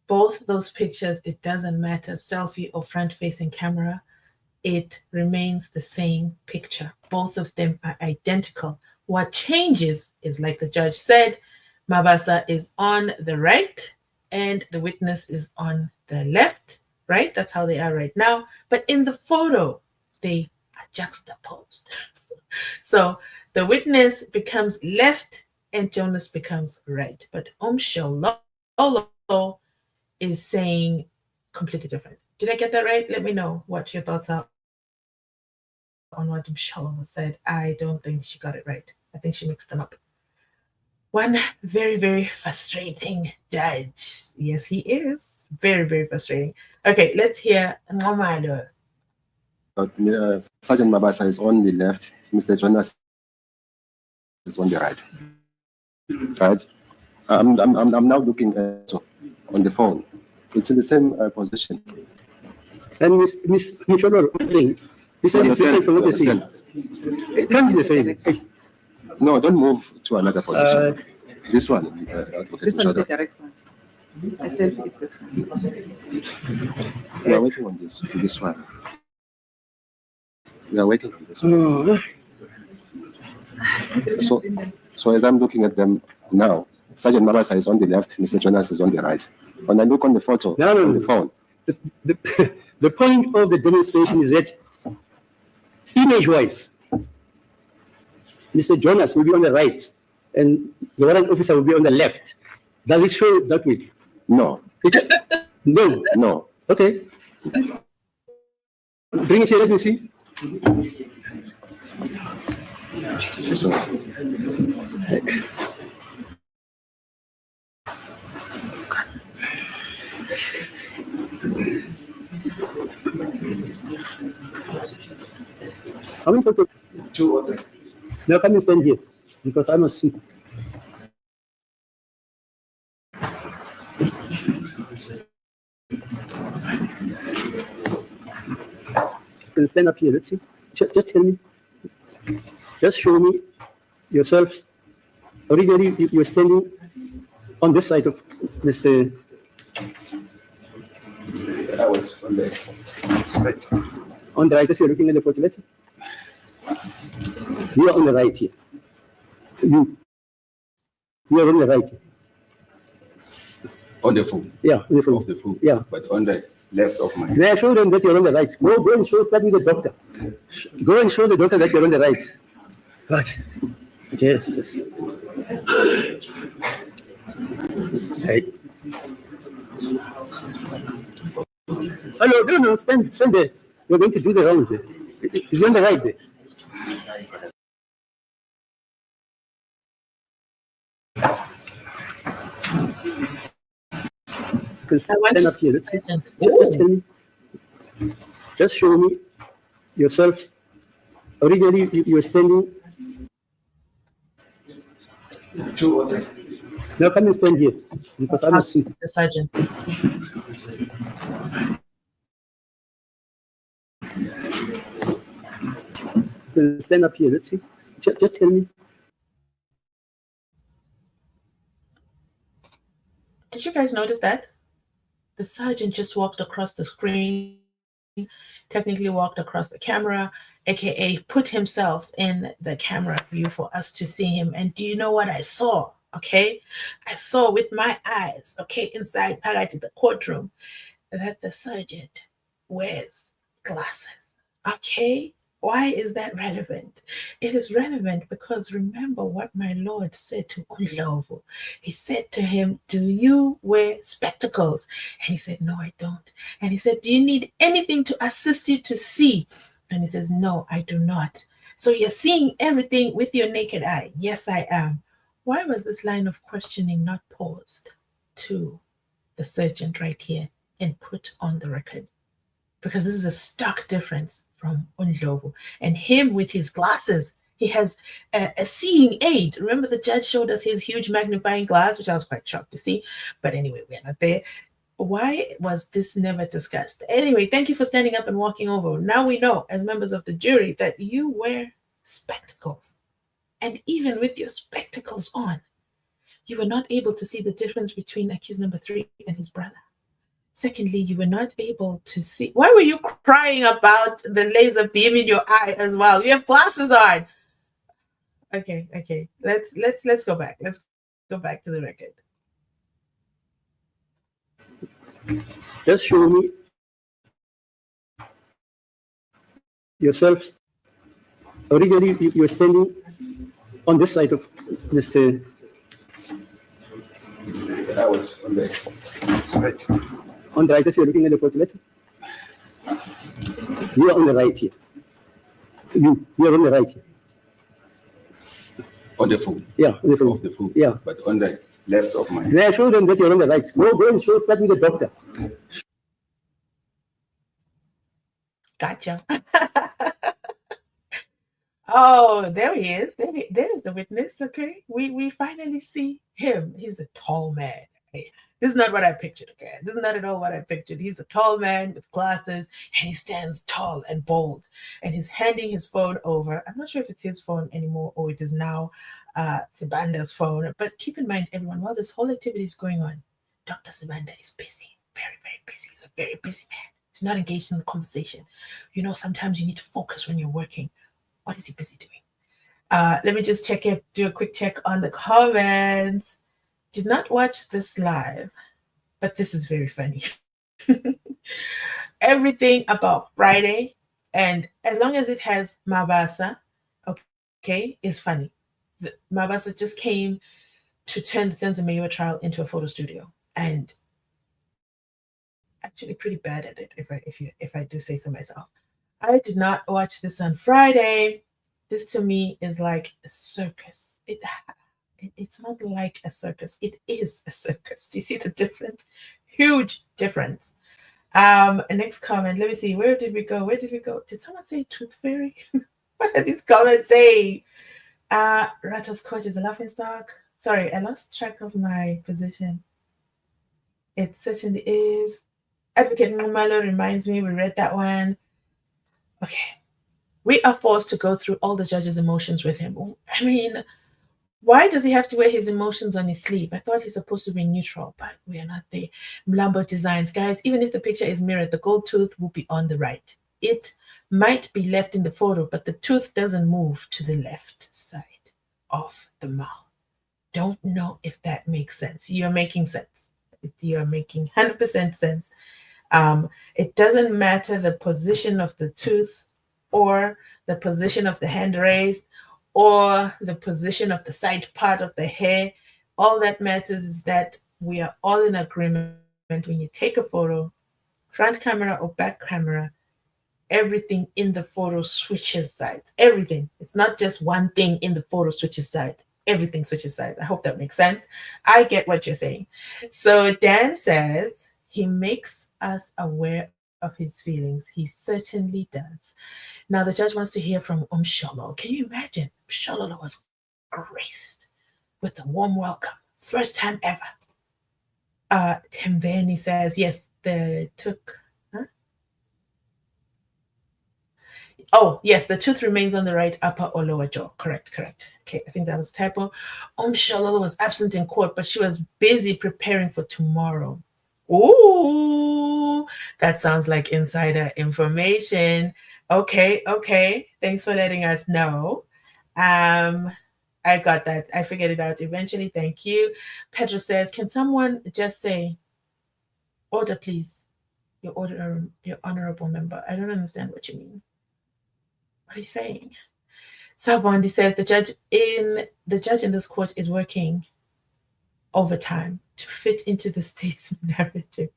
both those pictures, it doesn't matter, selfie or front-facing camera, it remains the same picture. Both of them are identical. What changes is, like the judge said, Mabasa is on the right and the witness is on the left, right? That's how they are right now. But in the photo, they are juxtaposed. So the witness becomes left and Jonas becomes right. But Shalolo is saying completely different. Did I get that right? Let me know what your thoughts are on what Shalolo said. I don't think she got it right. I think she mixed them up. One very, very frustrating judge. Yes, he is. Very, very frustrating. Okay, let's hear Nomado. Sergeant Mabasa is on the left, Mr. Jonas is on the right. Right? I'm now looking at on the phone. It's in the same position. And Miss Mucholo, he said it's different from what they see. It can't be the same. No, don't move to another position. This one. This one is the direct one. The selfie is this one. We are waiting on this one. We are waiting on this one. So as I'm looking at them now, Sergeant Mabasa is on the left, Mr. Jonas is on the right. When I look on the photo on the phone. The point of the demonstration is that image-wise, Mr. Jonas will be on the right and the warrant officer will be on the left. Does it show that way? No. No. No. Okay. Bring it here, let me see. So, How many photos? 2 or 3. Now come and stand here because I must see. You can stand up here. Let's see. Just tell me. Just show me yourselves. Originally, you were standing on this side of Mr. I was on the right. On the right, as you're looking at the photo. Let's see. You are on the right here. You are on the right. On the phone. Yeah, on the phone. Of the phone. Yeah. But on the left of my. May I show them that you're on the right? Go and show that with the doctor. Go and show the doctor that you're on the right. What? Yes. Hey. Hello, no, stand there. We're going to do the rounds there. Is he on the right there? You can stand up here. Let's see. Just tell me. Just show me yourselves. Originally, you were standing. 2 or 3. Now come and stand here because I must see. The sergeant. You can stand up here. Let's see. Just tell me. Did you guys notice that? The sergeant just walked across the screen, technically walked across the camera, aka put himself in the camera view for us to see him. And do you know what I saw? Okay, I saw with my eyes, okay, inside the courtroom, that the sergeant wears glasses. Okay, Why is that relevant? It is relevant because remember what my Lord said to Undlovu. He said to him, do you wear spectacles? And he said, no, I don't. And he said, do you need anything to assist you to see? And he says, no, I do not. So you're seeing everything with your naked eye. Yes, I am. Why was this line of questioning not paused to the sergeant right here and put on the record? Because this is a stark difference from Undlovu. And him with his glasses, he has a seeing aid. Remember the judge showed us his huge magnifying glass, which I was quite shocked to see. But anyway, we're not there. Why was this never discussed? Anyway, thank you for standing up and walking over. Now we know, as members of the jury, that you wear spectacles. And even with your spectacles on, you were not able to see the difference between accused number 3 and his brother. Secondly, you were not able to see. Why were you crying about the laser beam in your eye as well? You have glasses on. Okay. Let's go back. Let's go back to the record. Just show me yourself. Originally, you were standing on this side of Mr. I was on the right. On the right, as you're looking at the photo. You are on the right here. You are on the right here. On the phone. Yeah, on the phone. Of the phone. Yeah. But on the left of my. Then I show them that you're on the right. Go and show, start with the doctor. Gotcha. Oh, there he is. There's the witness. Okay, we finally see him. He's a tall man. Okay? This is not what I pictured. Okay, this is not at all what I pictured. He's a tall man with glasses, and he stands tall and bold, and he's handing his phone over. I'm not sure if it's his phone anymore or it is now Sibanda's phone. But keep in mind, everyone, while this whole activity is going on, Dr. Sibanda is busy, very, very busy. He's a very busy man. He's not engaged in the conversation. You know, sometimes you need to focus when you're working. What is he busy doing? Let me just do a quick check on the comments. Did not watch this live, but this is very funny. Everything about Friday, and as long as it has Mabasa, okay, is funny. Mabasa just came to turn the Senzo Meyiwa trial into a photo studio, and actually pretty bad at it, if I do say so myself. I did not watch this on Friday. This to me is like a circus. It's not like a circus. It is a circus. Do you see the difference? Huge difference. Next comment. Let me see. Where did we go? Did someone say tooth fairy? What are these comments saying? Ratha'S court is a laughing stock. Sorry, I lost track of my position. It certainly is. Advocate Numalo reminds me, we read that one. Okay. We are forced to go through all the judge's emotions with him. I mean, why does he have to wear his emotions on his sleeve? I thought he's supposed to be neutral, but we are not there. Mlambo Designs. Guys, even if the picture is mirrored, the gold tooth will be on the right. It might be left in the photo, but the tooth doesn't move to the left side of the mouth. Don't know if that makes sense. You're making sense. You're making 100% sense. It doesn't matter the position of the tooth or the position of the hand raised or the position of the side part of the hair. All that matters is that we are all in agreement when you take a photo, front camera or back camera, everything in the photo switches sides. Everything. It's not just one thing in the photo switches sides. Everything switches sides. I hope that makes sense. I get what you're saying. So Dan says he makes us aware of his feelings. He certainly does. Now the judge wants to hear from Umsholo. Can you imagine? Umsholo was graced with a warm welcome. First time ever. Tembeni says, yes, the tooth remains on the right upper or lower jaw. Correct. Okay, I think that was a typo. Umsholo was absent in court, but she was busy preparing for tomorrow. Ooh, that sounds like insider information. Okay. Thanks for letting us know. I got that. I figured it out eventually. Thank you. Pedro says, can someone just say, order, please? Your honorable member. I don't understand what you mean. What are you saying? Savondi says the judge in this court is working overtime to fit into the state's narrative.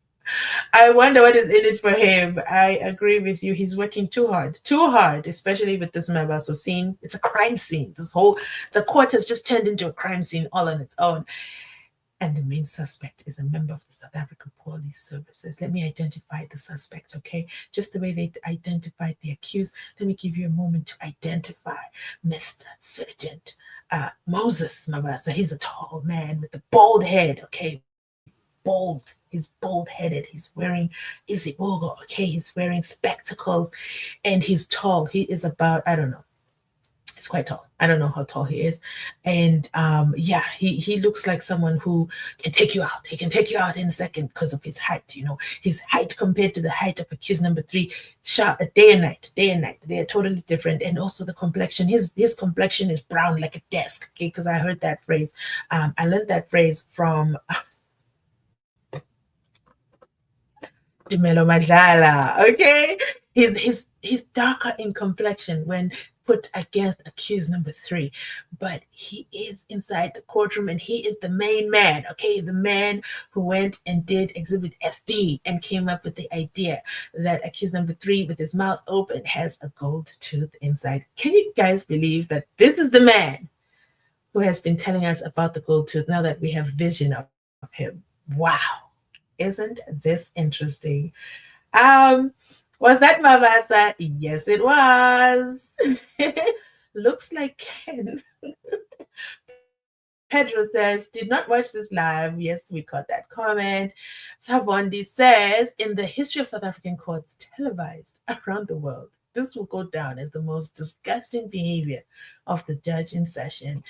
I wonder what is in it for him. I agree with you. He's working too hard, especially with this Mabaso scene. It's a crime scene. The court has just turned into a crime scene all on its own. And the main suspect is a member of the South African Police Services. Let me identify the suspect, okay? Just the way they identified the accused. Let me give you a moment to identify Mr. Sergeant Moses Mabasa. He's a tall man with a bald head, okay? Bald. He's bald-headed. He's wearing izibugo, okay? He's wearing spectacles, and he's tall. He is about, I don't know. He's quite tall. I don't know how tall he is. And yeah, he looks like someone who can take you out. He can take you out in a second because of his height, you know. His height compared to the height of accused number 3, day and night. They are totally different. And also the complexion. His complexion is brown like a desk, okay? Because I heard that phrase. I learned that phrase from Dumelo Madlala, okay? He's darker in complexion when put against accused number 3, but he is inside the courtroom and he is the main man, okay? The man who went and did exhibit SD and came up with the idea that accused number 3 with his mouth open has a gold tooth inside. Can you guys believe that this is the man who has been telling us about the gold tooth now that we have vision of him? Wow. Isn't this interesting? Was that Mavasa? Yes, it was. Looks like Ken. Pedro says, did not watch this live. Yes, we caught that comment. Savondi says, in the history of South African courts televised around the world, this will go down as the most disgusting behavior of the judge in session.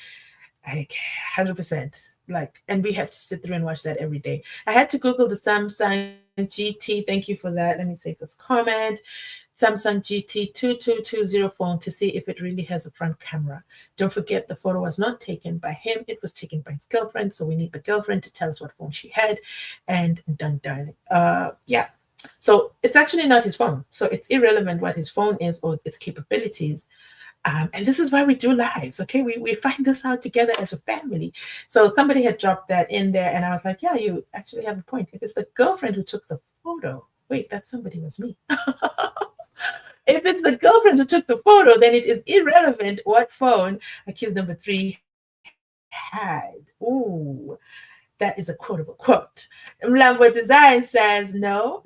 100%. And we have to sit through and watch that every day. I had to Google the Samsung GT. Thank you for that. Let me save this comment. Samsung GT 2220 phone to see if it really has a front camera. Don't forget, the photo was not taken by him. It was taken by his girlfriend. So we need the girlfriend to tell us what phone she had. And done. Yeah. So it's actually not his phone. So it's irrelevant what his phone is or its capabilities. And this is why we do lives, okay? We find this out together as a family. So somebody had dropped that in there, and I was like, yeah, you actually have a point. If it's the girlfriend who took the photo, wait, that somebody was me. If it's the girlfriend who took the photo, then it is irrelevant what phone accused number 3 had. Ooh, that is a quotable quote. Mlambo Design says, no,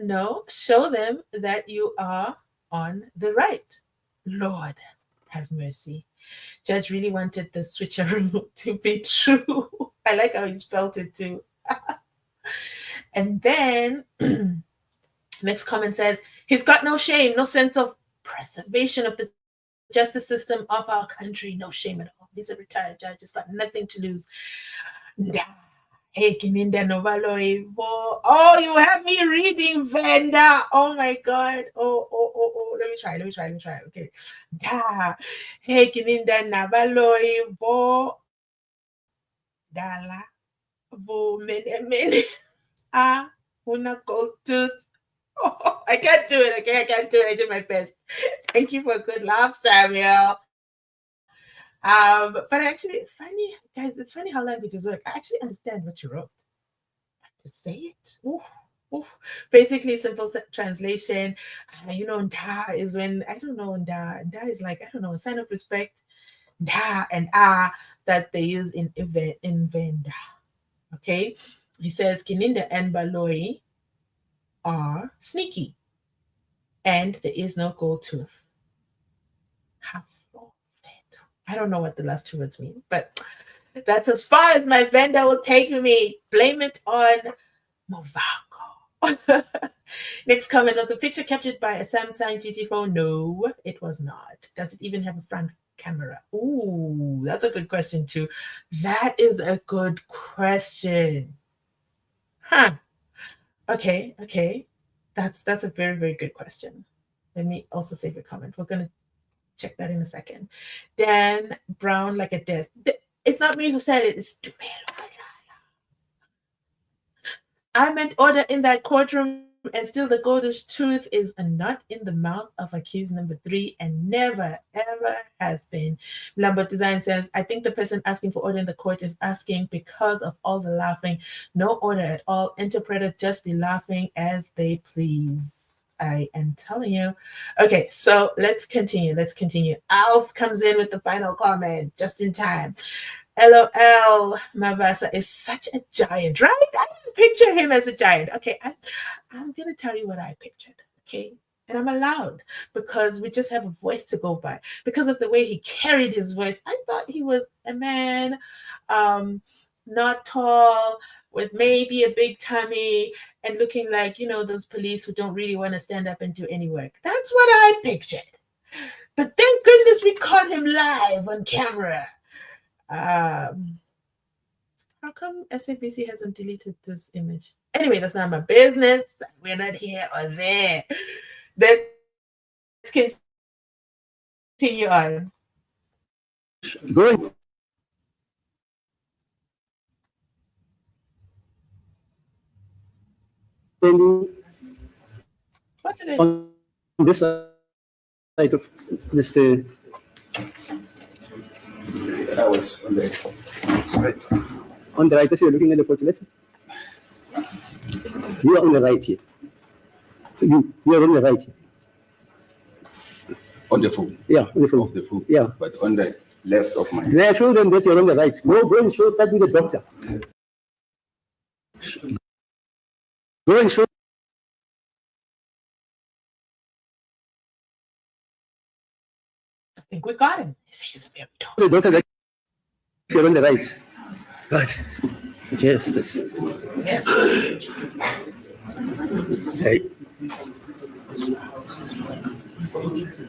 show them that you are on the right. Lord, have mercy. Judge really wanted the switcheroo to be true. I like how he spelled it too. And then next comment says, he's got no shame, no sense of preservation of the justice system of our country. No shame at all. He's a retired judge. He's got nothing to lose. Oh, you have me reading Venda. Oh my God. Oh. Let me try. Okay. Hey, Kininda Nabaloi Bo Dala Bo Mene Una Gold Tooth. Oh, I can't do it. Okay, I can't do it. I did my best. Thank you for a good laugh, Samuel. But actually, funny, guys, it's funny how languages work. I actually understand what you wrote. But to say it, basically simple translation. Nda is when, I don't know, Nda is like, I don't know, a sign of respect. Nda and that they use in Venda. Okay, he says Kininda and Baloi are sneaky, and there is no gold tooth. I don't know what the last 2 words mean, but that's as far as my vendor will take me. Blame it on Movako. Next comment, was the picture captured by a Samsung GT phone? No, it was not. Does it even have a front camera? Ooh, that's a good question too. That is a good question. Huh. Okay. That's a very, very good question. Let me also save a comment. We're going to check that in a second. Dan Brown like a desk. It's not me who said it. It's Dumelo. I meant order in that courtroom And still, the goldish truth is not in the mouth of accused number 3 and never, ever has been. Lambert Design says, I think the person asking for order in the court is asking because of all the laughing. No order at all. Interpreter just be laughing as they please. I am telling you. Okay, so let's continue. Alf comes in with the final comment just in time. LOL, Mavasa is such a giant, right? I didn't picture him as a giant. Okay, I'm going to tell you what I pictured, okay? And I'm allowed because we just have a voice to go by. Because of the way he carried his voice, I thought he was a man, not tall, with maybe a big tummy, and looking like, those police who don't really want to stand up and do any work. That's what I pictured. But thank goodness we caught him live on camera. How come SABC hasn't deleted this image? Anyway, that's not my business. We're not here or there. Let's continue on. Going What is it? on this side of Mr. That was on the right. On the right, as you're looking at the photo, you are on the right here. You are on the right here. On the phone. Yeah, on the phone. Of the phone. Yeah. But on the left of my May I show them that you're on the right? Go and show, start with the doctor. Go and show. I think we got him. He's very tall. The doctor that you're on the right. Right. Yes. Yes. Hey.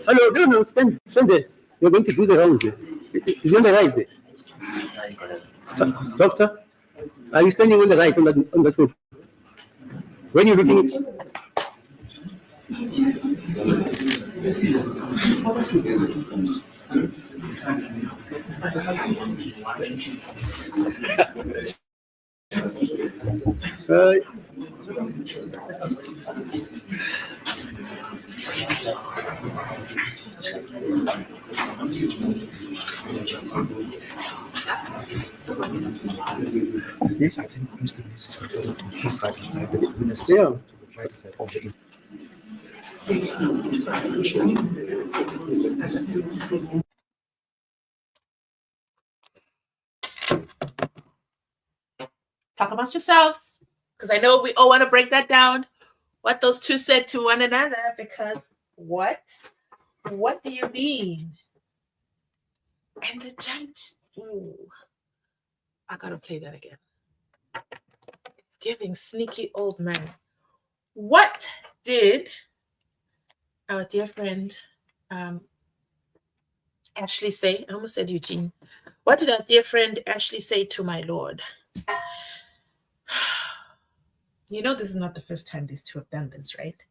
Hello, no, stand there. You're going to do the rounds there. He's on the right there. Doctor, are you standing on the right on that foot? When you're looking at right. Yes, I think Mr. Mrs. is referring to his right hand side, the witness is Yeah. to the right side of the Talk amongst yourselves, because I know we all want to break that down, what those two said to one another, because what? What do you mean? And the judge, I gotta play that again. It's giving sneaky old man. What did our dear friend Ashley say? I almost said Eugene. What did our dear friend Ashley say to my lord? You know, this is not the first time these two have done this, right?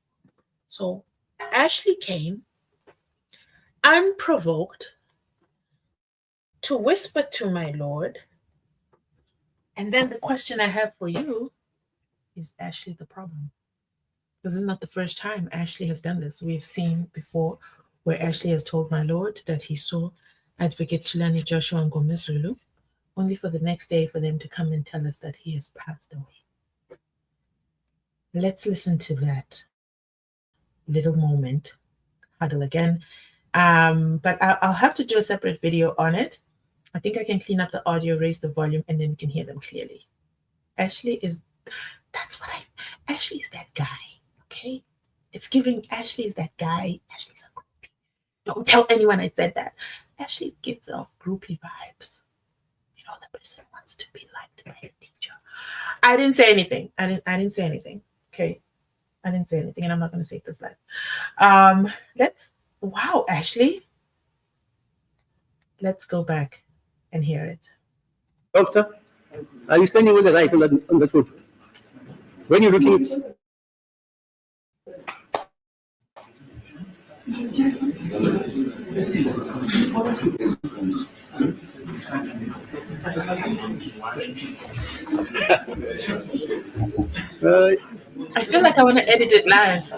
So Ashley came unprovoked to whisper to my lord. And then the question I have for you is Ashley the problem? This is not the first time Ashley has done this. We've seen before where Ashley has told my lord that he saw Advocate Chilani Joshua and Ngomezulu, only for the next day for them to come and tell us that he has passed away. Let's listen to that little moment. Huddle again. But I'll have to do a separate video on it. I think I can clean up the audio, raise the volume, and then you can hear them clearly. Ashley is that guy, okay? It's giving Ashley is that guy. Ashley's a groupie. Don't tell anyone I said that. Ashley gives off groupie vibes. You know, the person wants to be liked by a teacher. I didn't say anything. I didn't say anything. Okay. I didn't say anything, and I'm not going to save this live. Wow, Ashley. Let's go back and hear it. Doctor, are you standing on the right on that foot? When you're looking at right. I feel like I want to edit it live.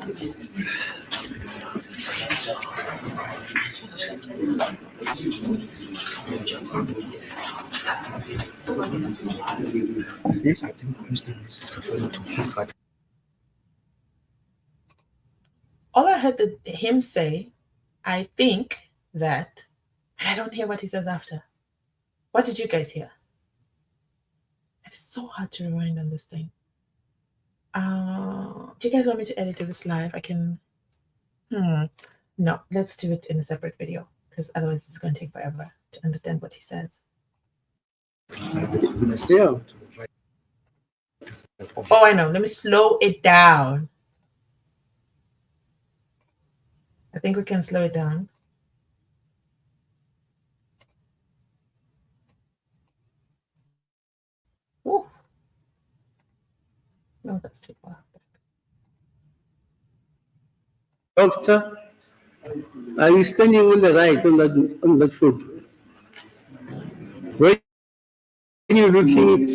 Yes, I think Mr. and Mrs. referring to his right. All I heard him say, I think that, and I don't hear what he says after. What did you guys hear? It's so hard to rewind on this thing. Do you guys want me to edit this live? I can. No, let's do it in a separate video because otherwise it's going to take forever to understand what he says. Yeah. Oh, I know. Let me slow it down. I think we can slow it down. Ooh. No, that's too far. Doctor, are you standing on the right on that foot? When you're looking right.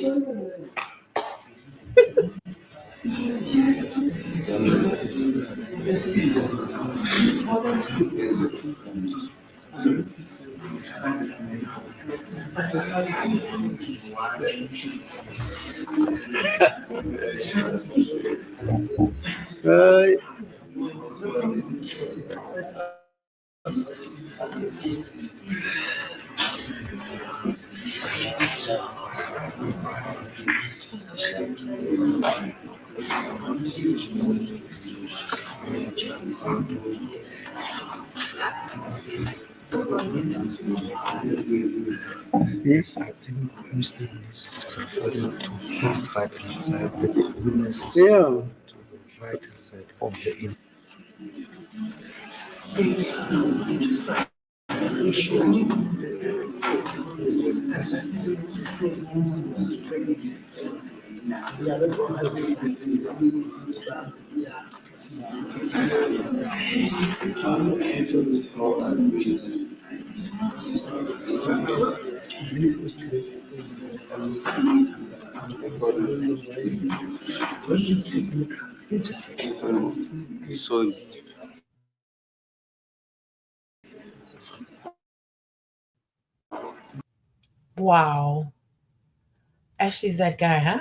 Yes, I think Mr. and Mrs. referring to his right hand side, the witnesses Yeah. to the right hand side of the image. So Wow. Ashley's that guy, huh?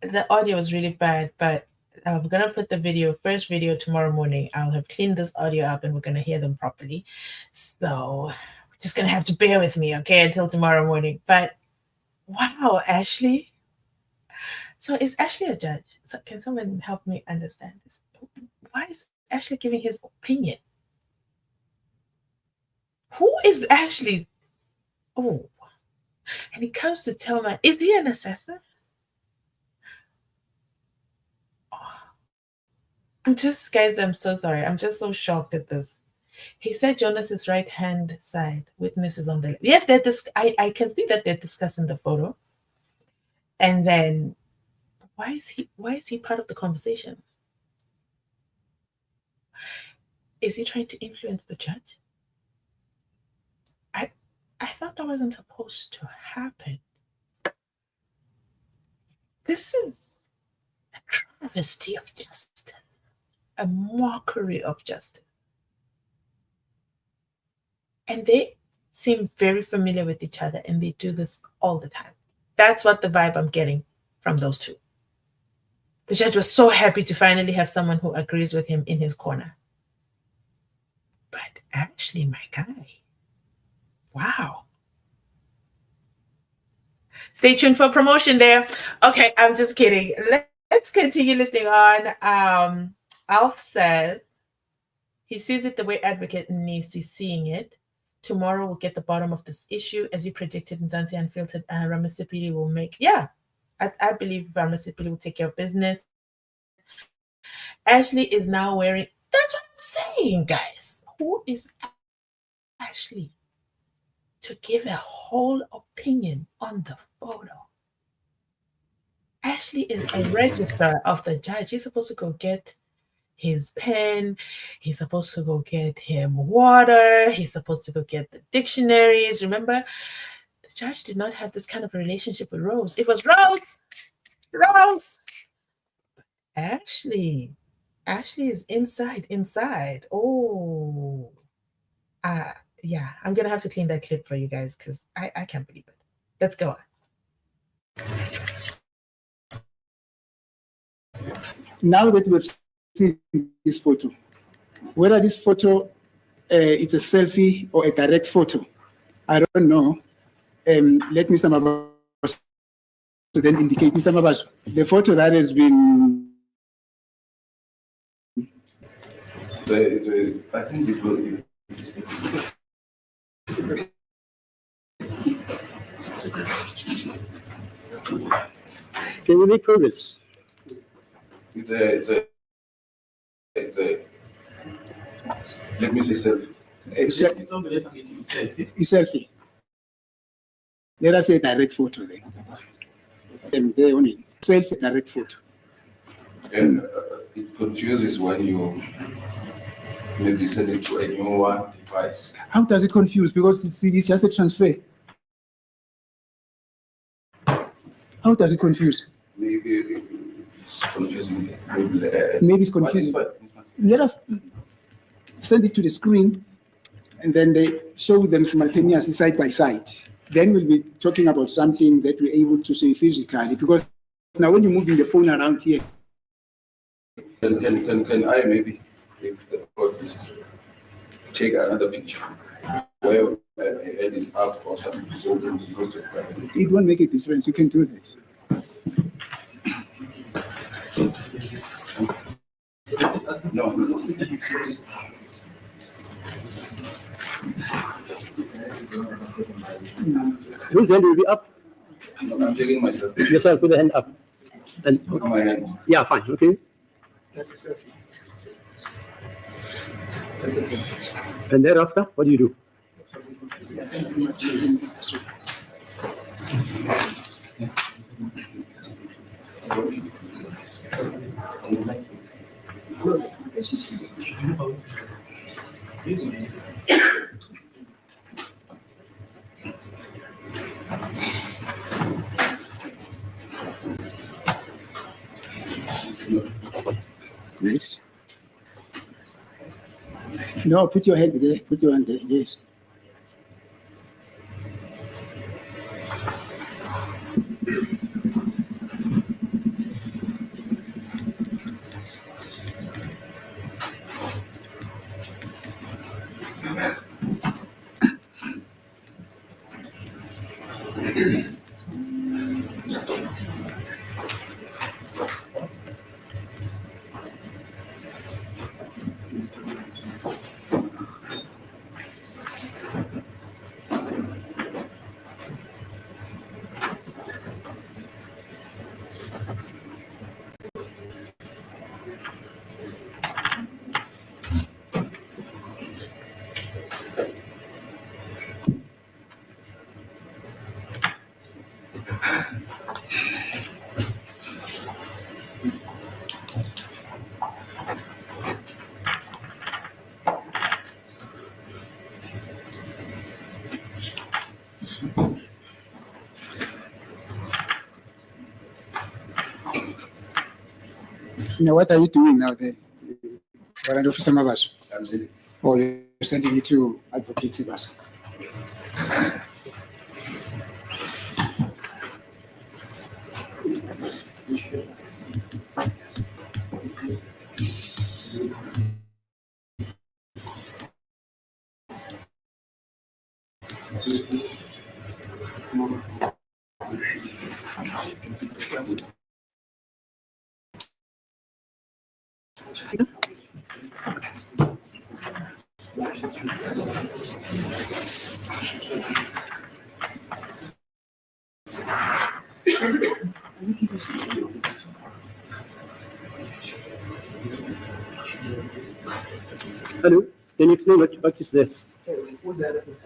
The audio is really bad, but I'm going to put the first video tomorrow morning. I'll have cleaned this audio up and we're going to hear them properly. So we're just going to have to bear with me, okay, until tomorrow morning. But wow, Ashley. So is Ashley a judge? So can someone help me understand this? Why is Ashley giving his opinion? Who is Ashley? Oh, and he comes to tell me, is he an assessor? Guys, I'm so sorry. I'm just so shocked at this. He said Jonas's right-hand side, witnesses on the left. Yes, I can see that they're discussing the photo. And then why is he part of the conversation? Is he trying to influence the judge? I thought that wasn't supposed to happen. This is a travesty of justice, a mockery of justice. And they seem very familiar with each other and they do this all the time. That's what the vibe I'm getting from those two. The judge was so happy to finally have someone who agrees with him in his corner. But actually, my guy, wow. Stay tuned for promotion there. Okay, I'm just kidding. Let's continue listening on. Alf says he sees it the way Advocate Nisi is seeing it. Tomorrow we'll get the bottom of this issue. As you predicted, Mzansi Unfiltered, Ramasipili will make, I believe Ramasipili will take care of business. Ashley is now wearing, that's what I'm saying, guys. Who is Ashley to give a whole opinion on the photo? Ashley is a registrar of the judge. He's supposed to go get his pen. He's supposed to go get him water. He's supposed to go get the dictionaries. Remember, the judge did not have this kind of relationship with Rose. It was Rose. Ashley. Ashley is inside. Oh. Yeah, I'm gonna have to clean that clip for you guys because I can't believe it. Let's go on. Now that we've seen this photo, whether this photo it's a selfie or a direct photo, I don't know. Let Mr. Mabas then indicate. Mr. Mabas, the photo that has been. I think it will. Can we make progress? It's a. Let me say selfie. Selfie. Let us say direct photo then. They only selfie direct photo. And it confuses when you maybe send it to a new device. How does it confuse? Because it's just a transfer. How does it confuse? Maybe it's confusing. Maybe it's confusing. Let us send it to the screen and then they show them simultaneously side by side. Then we'll be talking about something that we're able to say physically, because now when you're moving the phone around here. Can I maybe, if the code is, take another picture where it is up or something is open to close to it? It won't make a difference. You can do that. No. Whose hand will be up? I'm taking myself. Yourself with the hand up. And Put my hand. yeah, fine. Okay. That's a selfie. And thereafter, what do you do? Nice. No, put your hand there. Put your hand there. Yes. Now, what are you doing now then? Warrant Officer Mabas? I'm sitting. Or you're sending it to Advocate Sibas? Hello. Can you explain what is there? What's the other thing?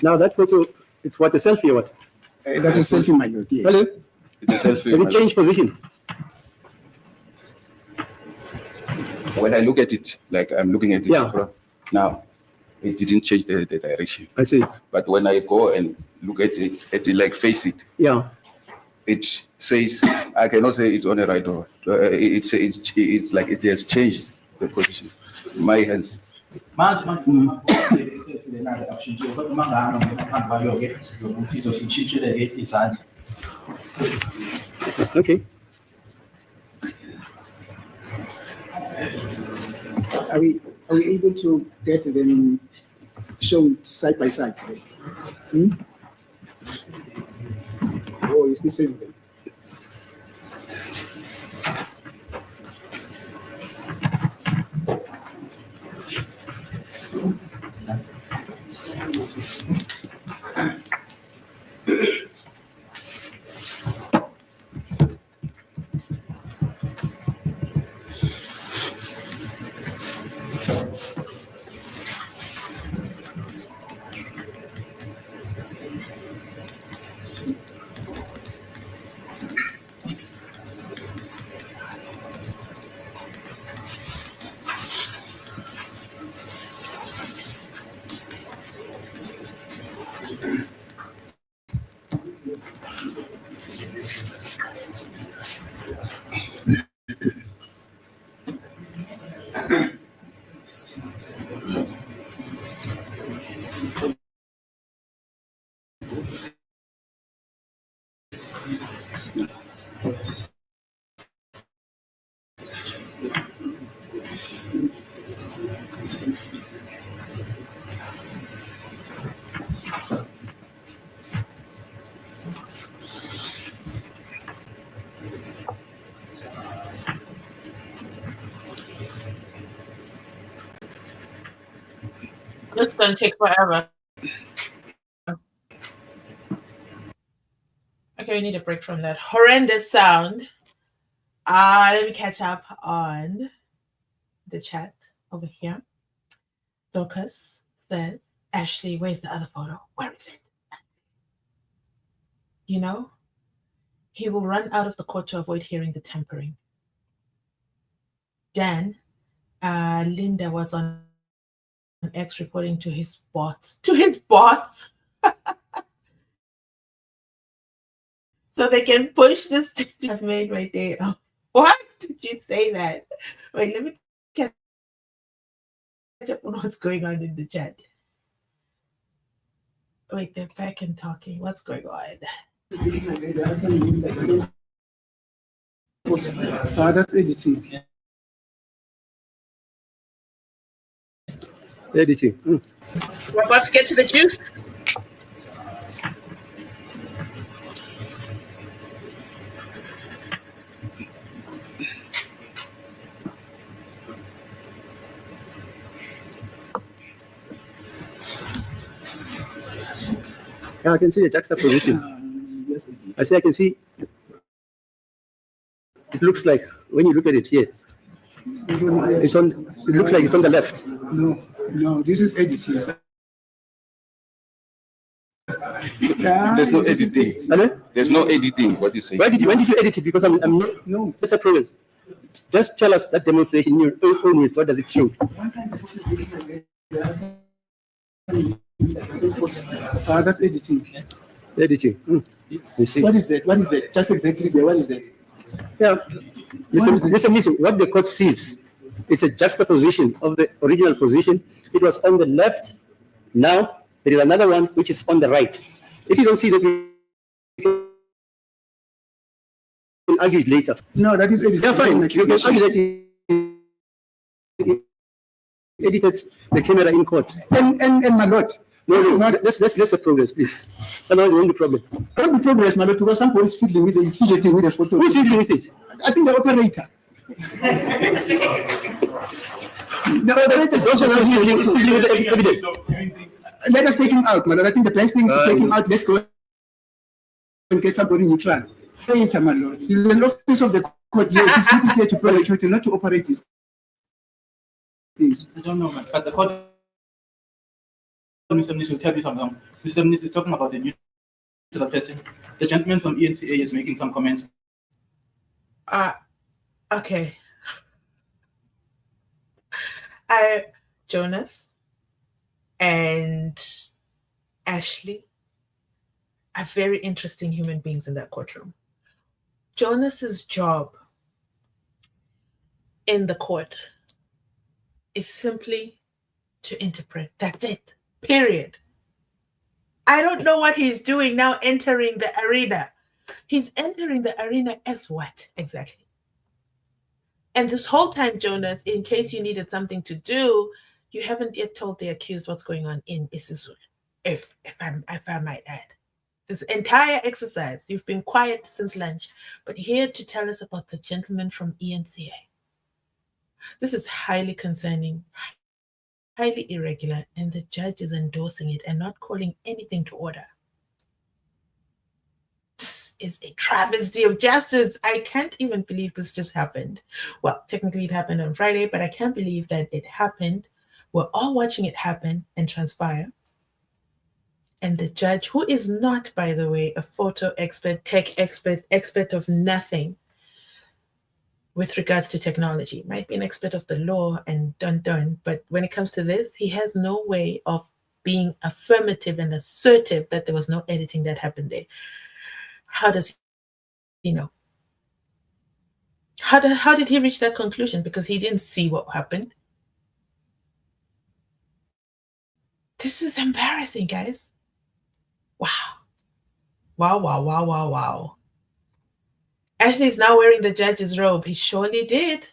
Now that photo, it's what, a selfie or what? That's a selfie, my lord. Yes. Hello? It's a selfie. Does it change position? When I look at it, like I'm looking at it Yeah. now, it didn't change the direction. I see. But when I go and look at it like face it, Yeah. it says, I cannot say it's on the right or it's like it has changed the position. My hands. Okay. Are we able to get them shown side by side today? Oh, you still saving them? It's gonna take forever. Okay, we need a break from that horrendous sound. Let me catch up on the chat over here. Dorcas says, Ashley, where's the other photo? Where is it? You know, he will run out of the court to avoid hearing the tampering. Dan, Linda was on X reporting to his bot. To his bot? So they can push this thing. I've made my day. Oh, what did you say that? Wait, let me catch up on what's going on in the chat. Wait, they're back and talking. What's going on? That's editing. Editing. We're about to get to the juice. Yeah, I can see the juxtaposition. I say I can see. It looks like when you look at it here, it's on. It looks like it's on the left. No, this is editing. There's no editing. Hello? There's no editing. What you say? When did you edit it? Because I'm not. No. That's a problem. Just tell us that demonstration in your own words. What does it show? That's editing. Editing. You see. What is that? What is that? Just exactly there. What is that? Yeah. Listen. What the court sees, it's a juxtaposition of the original position. It was on the left. Now there is another one which is on the right. If you don't see that, we can argue it later. No, that is editing. Yeah, fine. You can argue that he edited the camera in court. And my lord. No, let's progress, please. Otherwise, we're in the problem. What's the progress, my lord? Because somebody is fiddling with it, is fidgeting with the photo. Who's fiddling with it? I think the operator. No, the operator is also not fiddling with the evidence. Let us take him out, my lord. I think the best thing is to take him out. Let's go and get somebody neutral. Operator, my lord. This is an office of the court. Yes, his duty is here to prosecute, not to operate this. I don't know, man. But the court Mr. Mnis will tell me if I'm wrong. Mr. Mnis is talking about the neutral person. The gentleman from ENCA is making some comments. Okay. Jonas and Ashley are very interesting human beings in that courtroom. Jonas's job in the court is simply to interpret. That's it. Period. I don't know what he's doing now entering the arena. He's entering the arena as what exactly? And this whole time, Jonas, in case you needed something to do, you haven't yet told the accused what's going on in isiZulu, if I might add. This entire exercise, you've been quiet since lunch, but here to tell us about the gentleman from ENCA. This is highly concerning, highly irregular, and the judge is endorsing it and not calling anything to order. This is a travesty of justice. I can't even believe this just happened. Well, technically it happened on Friday, but I can't believe that it happened. We're all watching it happen and transpire. And the judge, who is not, by the way, a photo expert, tech expert of nothing with regards to technology, might be an expert of the law and done. But when it comes to this, he has no way of being affirmative and assertive that there was no editing that happened there. How does he know? How did he reach that conclusion? Because he didn't see what happened. This is embarrassing, guys. Wow. Ashley is now wearing the judge's robe. He surely did.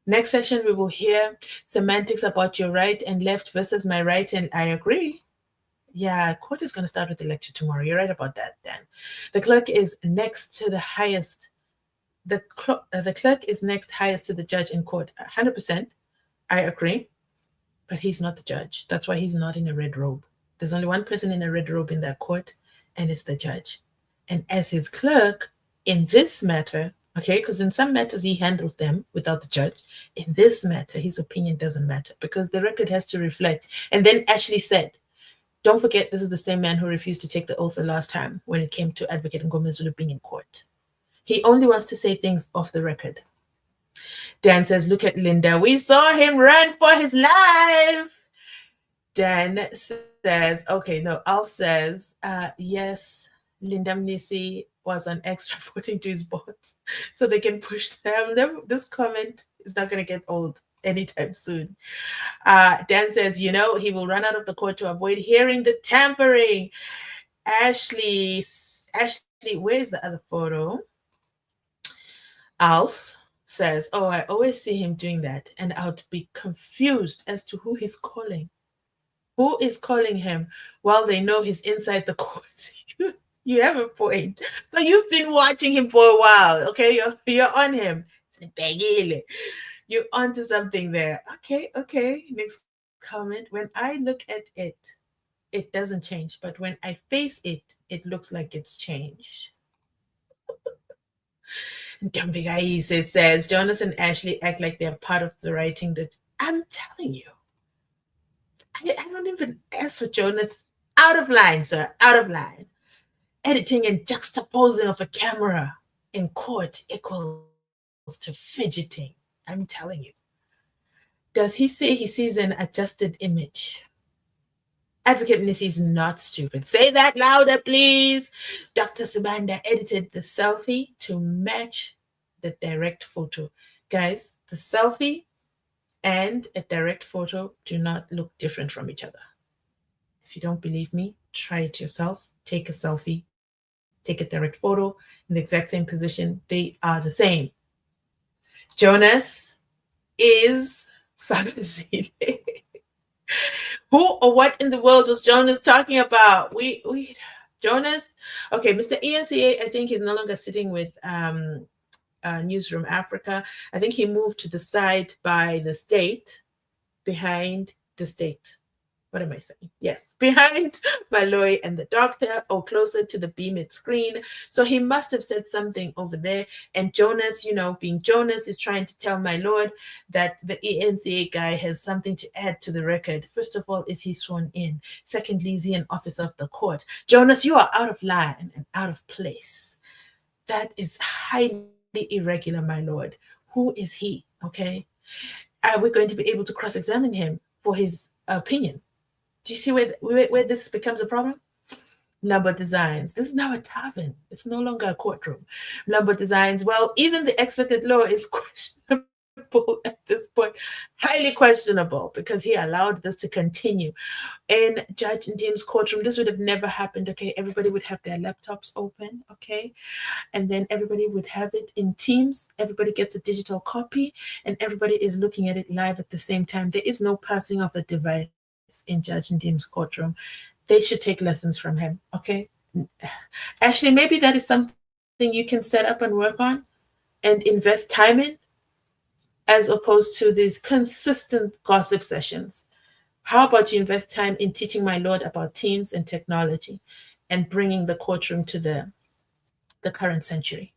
Next section, we will hear semantics about your right and left versus my right, and I agree. Yeah, court is going to start with the lecture tomorrow. You're right about that, Dan. The clerk is next to the highest. The clerk is next highest to the judge in court. 100%. I agree. But he's not the judge. That's why he's not in a red robe. There's only one person in a red robe in that court, and it's the judge. And as his clerk in this matter, okay, because in some matters he handles them without the judge. In this matter, his opinion doesn't matter because the record has to reflect. And then Ashley said, don't forget, this is the same man who refused to take the oath the last time when it came to Advocate Ngomezulu being in court. He only wants to say things off the record. Dan says, look at Linda. We saw him run for his life. Dan says, okay, no, Alf says, yes, Linda Mnisi was on extra voting to his bots so they can push them. This comment is not going to get old anytime soon. Dan says, he will run out of the court to avoid hearing the tampering. Ashley, where's the other photo? Alf says, oh, I always see him doing that, and I would be confused as to who he's calling. Who is calling him while they know he's inside the court? You have a point. So you've been watching him for a while, okay? You're on him. You're onto something there. Okay. Next comment. When I look at it, it doesn't change. But when I face it, it looks like it's changed. It says, Jonas and Ashley act like they're part of the writing that I'm telling you. I don't even ask for Jonas. Out of line, sir. Out of line. Editing and juxtaposing of a camera in court equals to fidgeting. I'm telling you. Does he say he sees an adjusted image? Advocate Nisi is not stupid. Say that louder, please. Dr. Sibanda edited the selfie to match the direct photo. Guys, the selfie and a direct photo do not look different from each other. If you don't believe me, try it yourself. Take a selfie, take a direct photo in the exact same position. They are the same. Jonas is Fagazile. Who or what in the world was Jonas talking about? Jonas. Okay, Mr. ENCA, I think he's no longer sitting with Newsroom Africa. I think he moved to the side by the state, behind the state. what am I saying? Yes, behind Malloy and the doctor, or closer to the beamit screen. So he must have said something over there. And Jonas, being Jonas, is trying to tell my lord that the ENCA guy has something to add to the record. First of all, is he sworn in? Secondly, is he an officer of the court? Jonas, you are out of line and out of place. That is highly irregular, my lord. Who is he? Okay. Are we going to be able to cross-examine him for his opinion? Do you see where this becomes a problem? Number designs. This is now a tavern. It's no longer a courtroom. Number designs. Well, even the expected law is questionable at this point. Highly questionable, because he allowed this to continue. In Judge Ndim's courtroom, this would have never happened, okay? Everybody would have their laptops open, okay? And then everybody would have it in Teams. Everybody gets a digital copy, and everybody is looking at it live at the same time. There is no passing of a device in Judge Ndim's courtroom. They should take lessons from him, okay? Ashley, maybe that is something you can set up and work on and invest time in, as opposed to these consistent gossip sessions. How about you invest time in teaching my lord about Teams and technology and bringing the courtroom to the current century?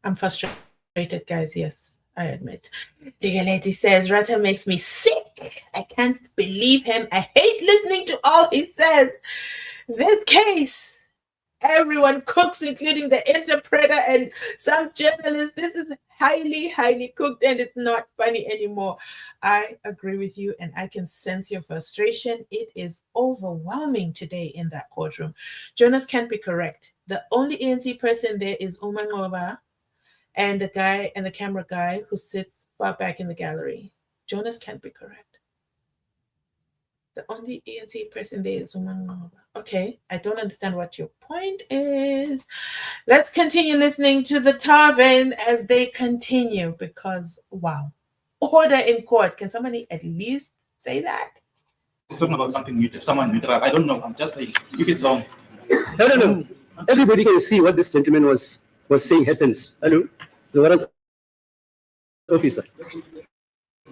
I'm frustrated, guys. Yes, I admit. Dear Lady says, Rata makes me sick. I can't believe him. I hate listening to all he says. This case, everyone cooks, including the interpreter and some journalists. This is highly, highly cooked, and it's not funny anymore. I agree with you, and I can sense your frustration. It is overwhelming today in that courtroom. Jonas can't be correct. The only ANC person there is Umangoba and the guy and the camera guy who sits far back in the gallery. Jonas can't be correct. The only ANC person there is Umangoba. Okay, I don't understand what your point is. Let's continue listening to the Tavern as they continue, because, wow. Order in court. Can somebody at least say that? He's talking about something new, someone new. I don't know. I'm just saying, if it's wrong. No. Everybody can see what this gentleman was saying happens. Hello? The warrant officer.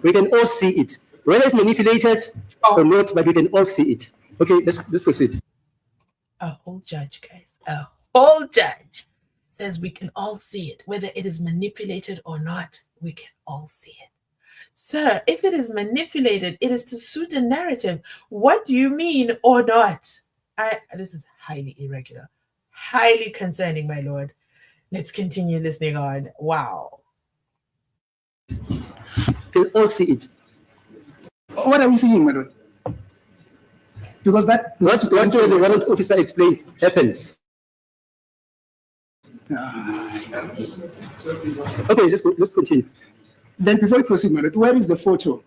We can all see it. Whether it's manipulated or not, but we can all see it. Okay, let's proceed. A whole judge, guys. A whole judge says we can all see it. Whether it is manipulated or not, we can all see it. Sir, if it is manipulated, it is to suit a narrative. What do you mean or not? This is highly irregular. Highly concerning, my lord. Let's continue listening on. Wow. We can all see it. What are we seeing, my lord? Because that what the warrant officer explained happens. Okay, let's continue. Then before we proceed, my lord, where is the photo?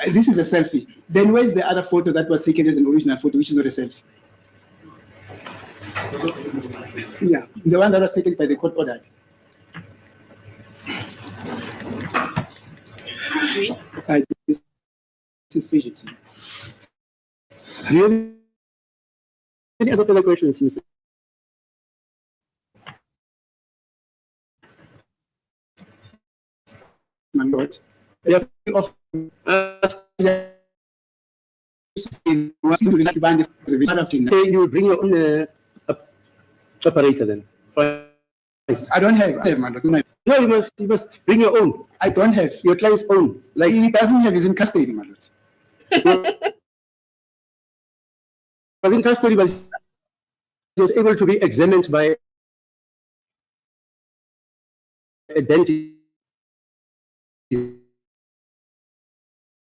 This is a selfie. Then where is the other photo that was taken as an original photo, which is not a selfie? Yeah, the one that was taken by the court ordered. This is fidgeting. Do you have any other further questions, Mr.? My lord. Yeah. You bring your own operator then. I don't have, my lord. No, you must bring your own. I don't have. Your client's own. Like he doesn't have, he's in custody, my lord. Was in custody, but he was able to be examined by a dentist.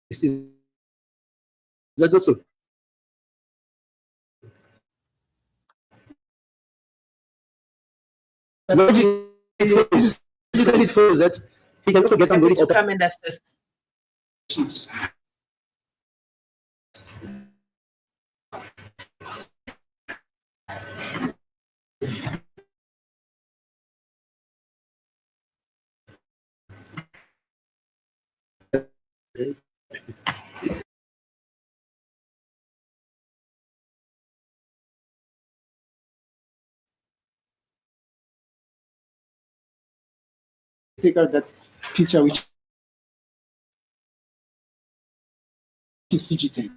Is that also? It shows that he can also get somebody to come and assist. Take out that picture which is fidgeted.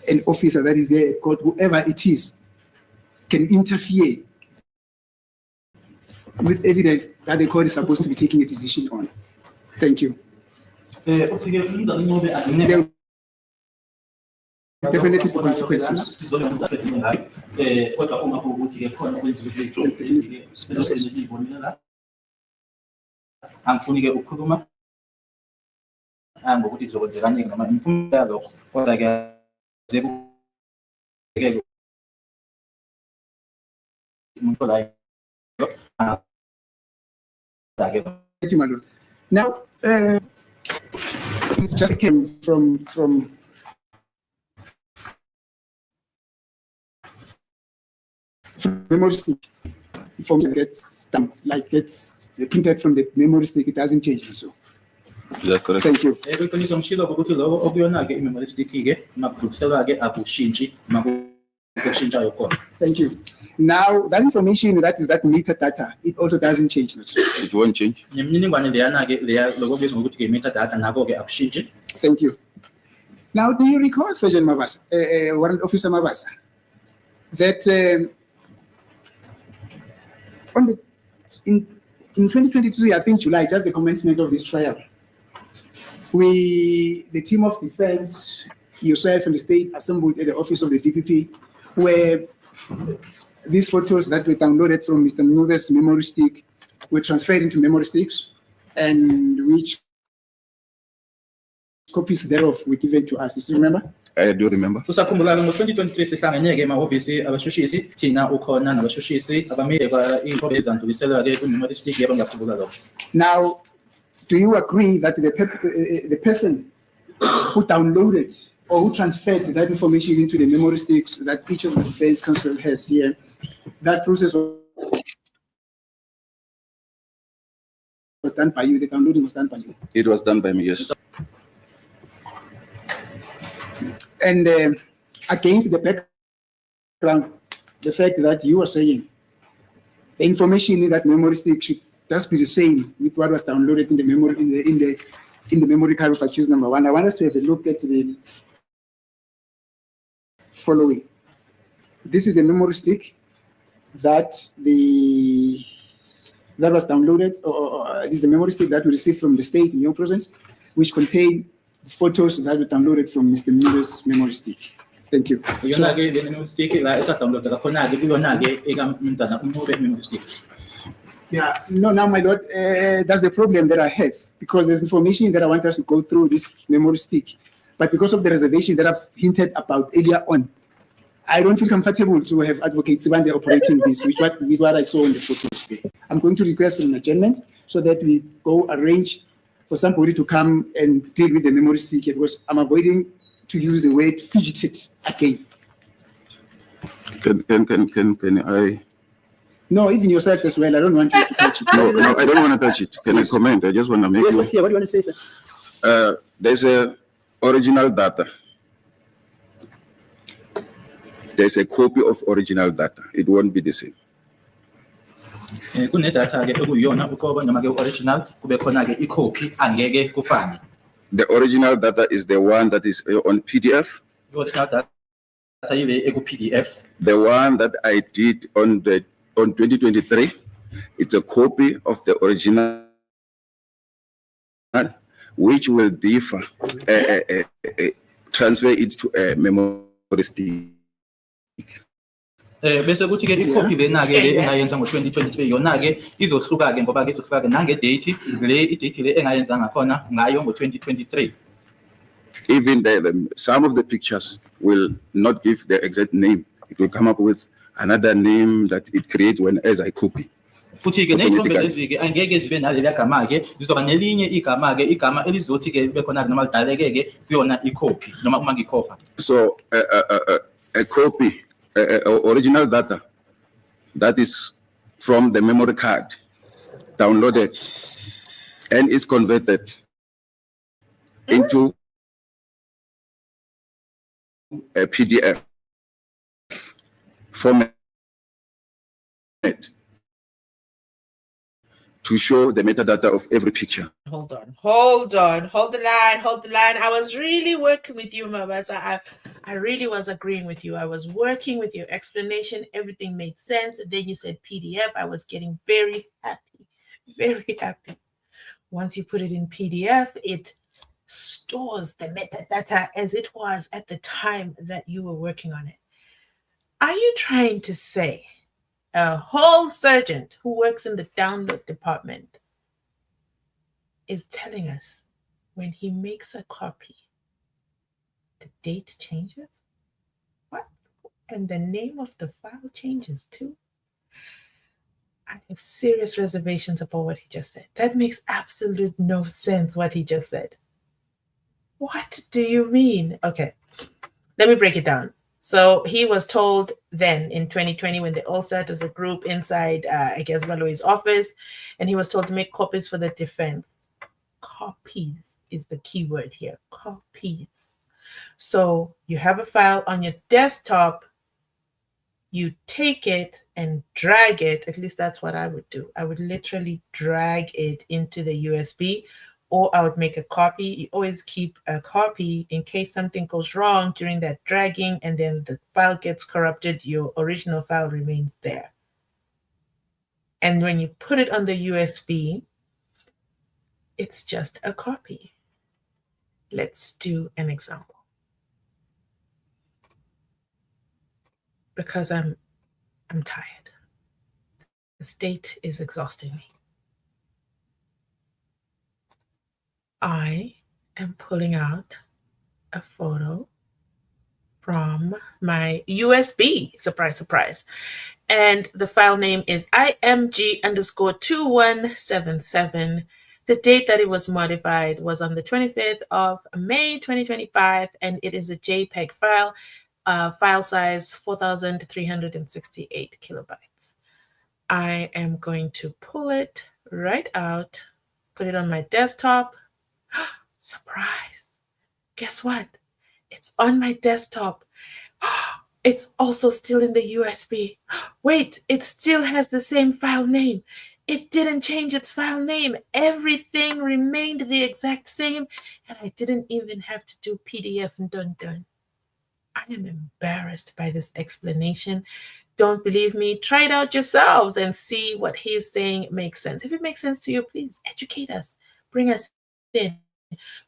An officer that is here at court, whoever it is, can interfere with evidence that the court is supposed to be taking a decision on. Thank you. There will definitely be consequences. Angifuni-ke ukukhuluma ngokuthi zokwenzekani noma imiphumela yalokho, kodwa-ke umuntu la Thank you, my lord. Now, it just came from memory stick. Information gets stamped, like gets printed from the memory stick. It doesn't change. So, Is that correct? thank you. Kweqiniso ngishilo ukuthi lokho okuyona-ke i-memory stick-ke makudluliselwa-ke akushintshi makushintshayo khona. Thank you. Now, that information that is that metadata, it also doesn't change. It won't change. Nemininingwane leyana-ke leya lokho okubizwa ngokuthi-ke metadata nako-ke akushintshi. Thank you. Now, do you recall, Sergeant Mabasa, Warrant Officer Mabasa, that in 2023, I think July, just the commencement of this trial, the team of defense, yourself and the state assembled at the office of the DPP, where these photos that were downloaded from Mr. Mnuve's memory stick were transferred into memory sticks, and which copies thereof were given to us. Do you remember? I do remember. Usakhumbula ngo-2023 sihlangene-ke emahhovisi abashushisi, thina ukhona nabashushisi abamile iy'nkobe ezandluliselwa-ke kwi-memory stick. Yebo, ngiyakhumbula lokho. Now, do you agree that the person who downloaded or who transferred that information into the memory sticks that each of the defense counsel has here, that process was done by you, the downloading was done by you? It was done by me, yes. And against the background, the fact that you are saying the information in that memory stick should just be the same with what was downloaded in the memory in the memory card of accused number one. I want us to have a look at the following. This is the memory stick that was downloaded, or is the memory stick that we received from the state in your presence, which contain photos that were downloaded from Mr. Miller's memory stick. Thank you. Yeah, no, now my lord, that's the problem that I have, because there's information that I want us to go through this memory stick, but because of the reservation that I've hinted about earlier on, I don't feel comfortable to have advocates when they're operating this with what I saw in the photos there. I'm going to request for an adjournment so that we go arrange for somebody to come and deal with the memory stick, because I'm avoiding to use the word fidgeted again. Can I? No, even yourself as well. I don't want you to touch it. No, I don't want to touch it. Can I comment? I just want to make Yes, let's hear. What do you want to say, sir? There's a original data. There's a copy of original data. It won't be the same. Kunedatha-ke okuyiyona uqobo noma-ke original kube khona-ke i-copy angeke kufane. The original data is the one that is on PDF. I-original data yile eku-PDF. The one that I did on 2023, it's a copy of the original, which will differ, transfer it to a memory stick. Bese kuthi-ke i-copy lena-ke le engayenza ngo-2023 yona-ke izohluka-ke ngoba-ke izofika-ke nange-date le i-date le engayenza ngakhona ngayo ngo-2023. Even some of the pictures will not give the exact name. It will come up with another name that it creates as I copy. futhi-ke ney'thombe lezi-ke angeke zibe naleliya gama-ke lizoba nelinye igama-ke igama elizothi-ke libe khona-ke noma lidaleke-ke kuyona ikhophi noma uma ngikhopha. So a copy, original data, that is from the memory card, downloaded and is converted into a PDF format to show the metadata of every picture. Hold the line. I was really working with you, Mabasa. I really was agreeing with you. I was working with your explanation. Everything made sense. And then you said PDF. I was getting very happy, very happy. Once you put it in PDF, it stores the metadata as it was at the time that you were working on it. Are you trying to say a whole surgeon who works in the download department is telling us when he makes a copy, the date changes? What? And the name of the file changes too? I have serious reservations about what he just said. That makes absolute no sense, what he just said. What do you mean? Okay, let me break it down. So he was told then in 2020 when they all sat as a group inside, I guess, Baloi's office, and he was told to make copies for the defense. Copies is the key word here. Copies. So you have a file on your desktop, you take it and drag it. At least that's what I would do. I would literally drag it into the USB, or I would make a copy. You always keep a copy in case something goes wrong during that dragging and then the file gets corrupted, your original file remains there. And when you put it on the USB, it's just a copy. Let's do an example. Because I'm tired. The state is exhausting me. I am pulling out a photo from my USB. Surprise, surprise. And the file name is img_2177. The date that it was modified was on the 25th of May, 2025, and it is a JPEG file, file size 4,368 kilobytes. I am going to pull it right out, put it on my desktop. Surprise! Guess what? It's on my desktop. It's also still in the USB. Wait, it still has the same file name. It didn't change its file name. Everything remained the exact same, and I didn't even have to do PDF and done. I am embarrassed by this explanation. Don't believe me? Try it out yourselves and see what he is saying makes sense. If it makes sense to you, please educate us. Bring us in.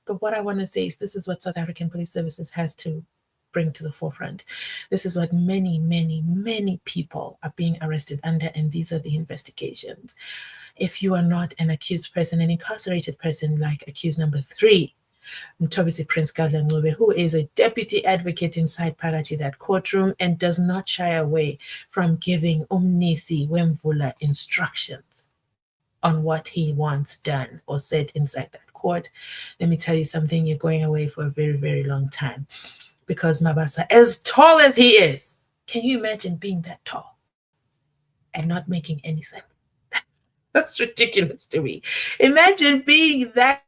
But what I want to say is this is what South African Police Services has to bring to the forefront. This is what many people are being arrested under, and these are the investigations. If you are not an accused person, an incarcerated person like accused number 3, Mthobisi Prince Gadla-Ncube, who is a deputy advocate inside Phakathi, that courtroom, and does not shy away from giving Umnisi Wemvula instructions on what he wants done or said inside that court. Let me tell you something, you're going away for a very long time. Because Mabasa, as tall as he is, can you imagine being that tall and not making any sense? That's ridiculous to me. Imagine being that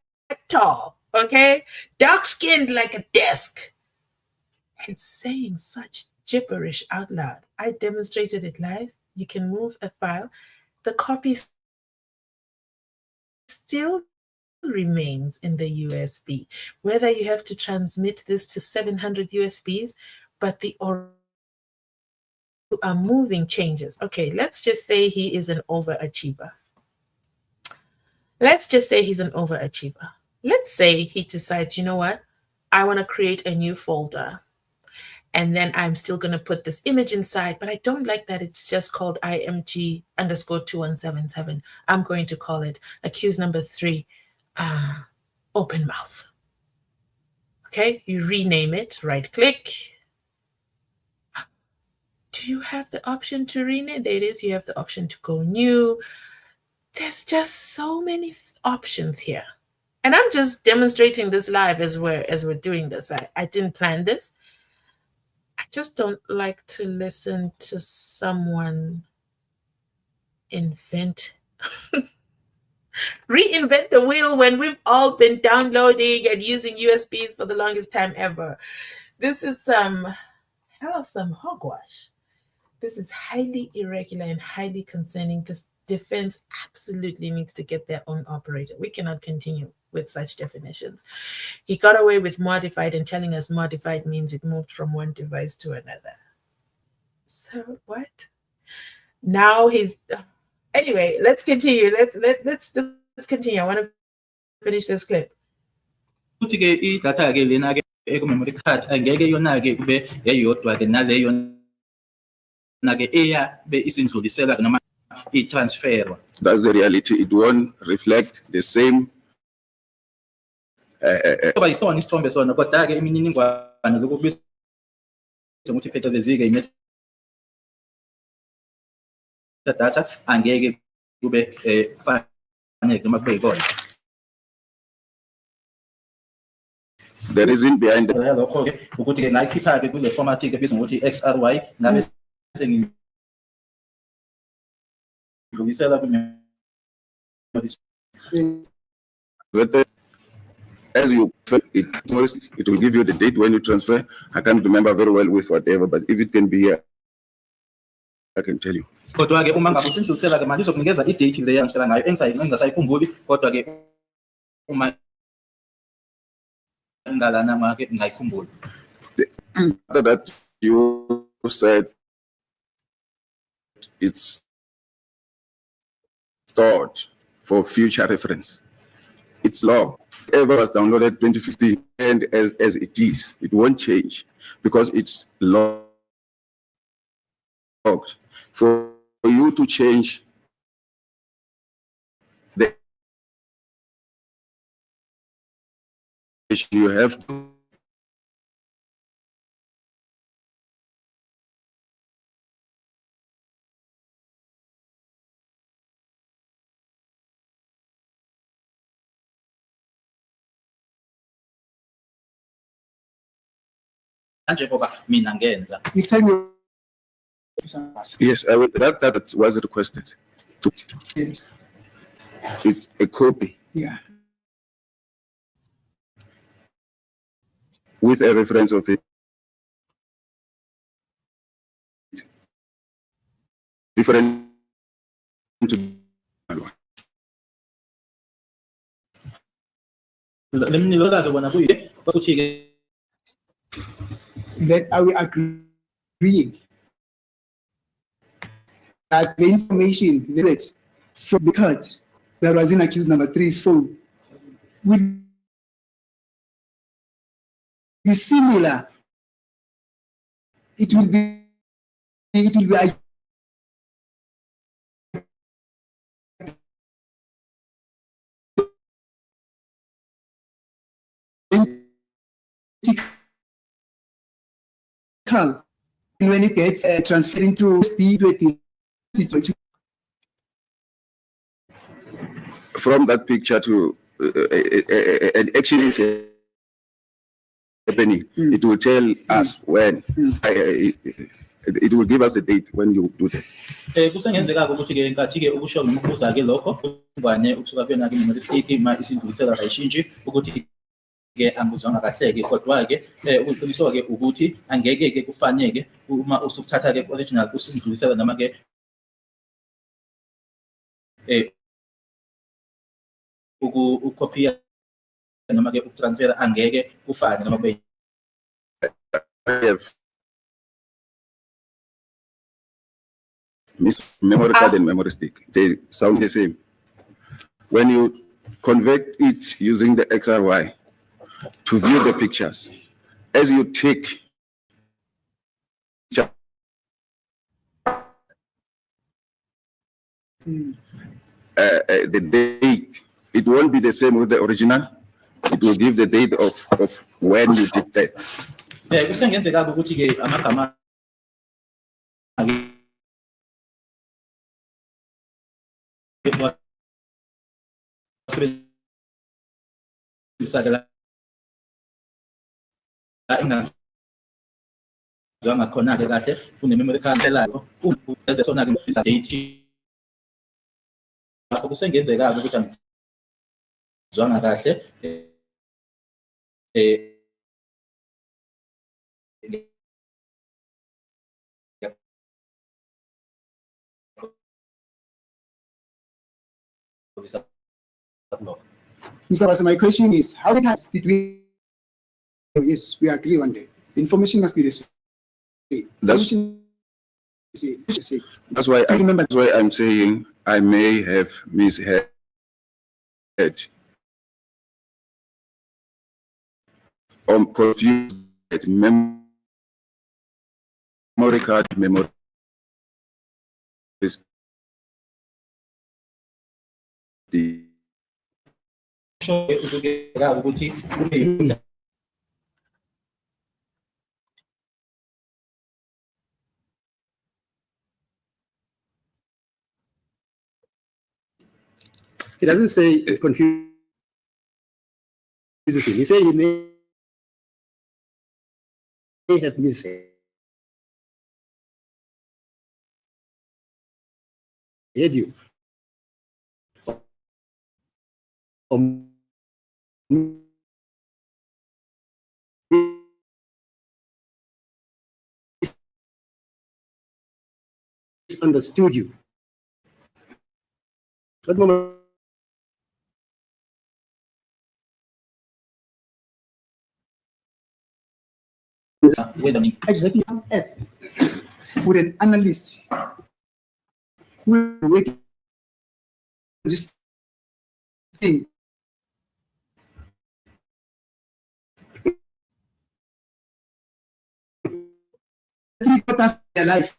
tall, okay? Dark-skinned like a desk and saying such gibberish out loud. I demonstrated it live. You can move a file. The copy still remains in the USB, whether you have to transmit this to 700 USBs, but the moving changes. Okay, let's just say he is an overachiever. Let's say he decides, you know what, I want to create a new folder, and then I'm still going to put this image inside, but I don't like that it's just called IMG_2177. I'm going to call it accused number 3, open mouth. Okay, you rename it, right click. Do you have the option to rename? There it is. You have the option to go new. there's just so many options here. And I'm just demonstrating this live as we're doing this. I didn't plan this. I just don't like to listen to someone reinvent the wheel when we've all been downloading and using USBs for the longest time ever. This is some hell of some hogwash. This is highly irregular and highly concerning. This defense absolutely needs to get their own operator. We cannot continue with such definitions. He got away with modified and telling us modified means it moved from one device to another. So what? Now he's anyway. Let's continue. Let's continue. I want to finish this clip. Ukuthi-ke idatha-ke lena-ke eku-memory card angeke yona-ke kube eyodwa-ke naleyona-ke eyabe isindluliselwa noma i-transferwa. That's the reality. It won't reflect the same. Kuba yisona isithombe sona kodwa-ke imininingwane lokubizwa ukuthi phecelezi-ke data angeke kube fanele noma kube yikona. The reason behind lokho-ke ukuthi-ke ngayikhipha-ke kule format-ke ebizwa ngokuthi XRY ngabe sengidlulisela as you it will give you the date when you transfer. I can't remember very well with whatever, but if it can be here, I can tell you. Kodwa-ke uma ngabe usindlulisela-ke manje izokunikeza i-date le engitshela ngayo engingasayikhumbuli kodwa-ke uma ngalana-ke ngayikhumbula. After that, you said it's stored for future reference. It's logged. Whatever was downloaded 2015 and as it is, it won't change because it's logged. For you to change the you have to njengoba mina ngenza. You tell me. yes, that was requested. Yes. It's a copy. Yeah. With a reference of it. Different to That are we agreeing that the information that from the card that was in accused number 3's phone will be similar. It will be identical when it gets transferring to speed with the from that picture to an action is happening. It will tell us when. It will give us a date when you do that. Kusengenzeka ukuthi-ke nkathi-ke ukusho noma ukubuza-ke lokho ngwane ukusuka kuyona-ke i-mistake ima isindlulisela kayishintshi ukuthi-ke angizwanga kahle-ke kodwa-ke uqiniswa-ke ukuthi angeke-ke kufaneke uma usukuthatha-ke original usundlulisela noma-ke ukophiya noma-ke ukutransfera angeke kufane noma kube memory card and memory stick, they sound the same. When you convert it using the XRY to view the pictures, as you take the date, it won't be the same with the original. It will give the date of when you did that. Kusengenzeka ukuthi-ke amagama ngisebenzisa-ke la engazwanga khona-ke kahle kune-memory card elayo bese sona-ke ngifisa date lapho kusengenzeka-ke ukuthi angizwanga kahle Mr. Basa, my question is, how many times did we? Yes, we agree on that. The information must be the same. That's why I remember. That's why I'm saying I may have misheard. Confused memory card memory. ukuthi It doesn't say it confuses him. He said he may have misheard you. Misunderstood you. What moment? Exactly on earth with an analyst who will work this thing. 3/4 of their life.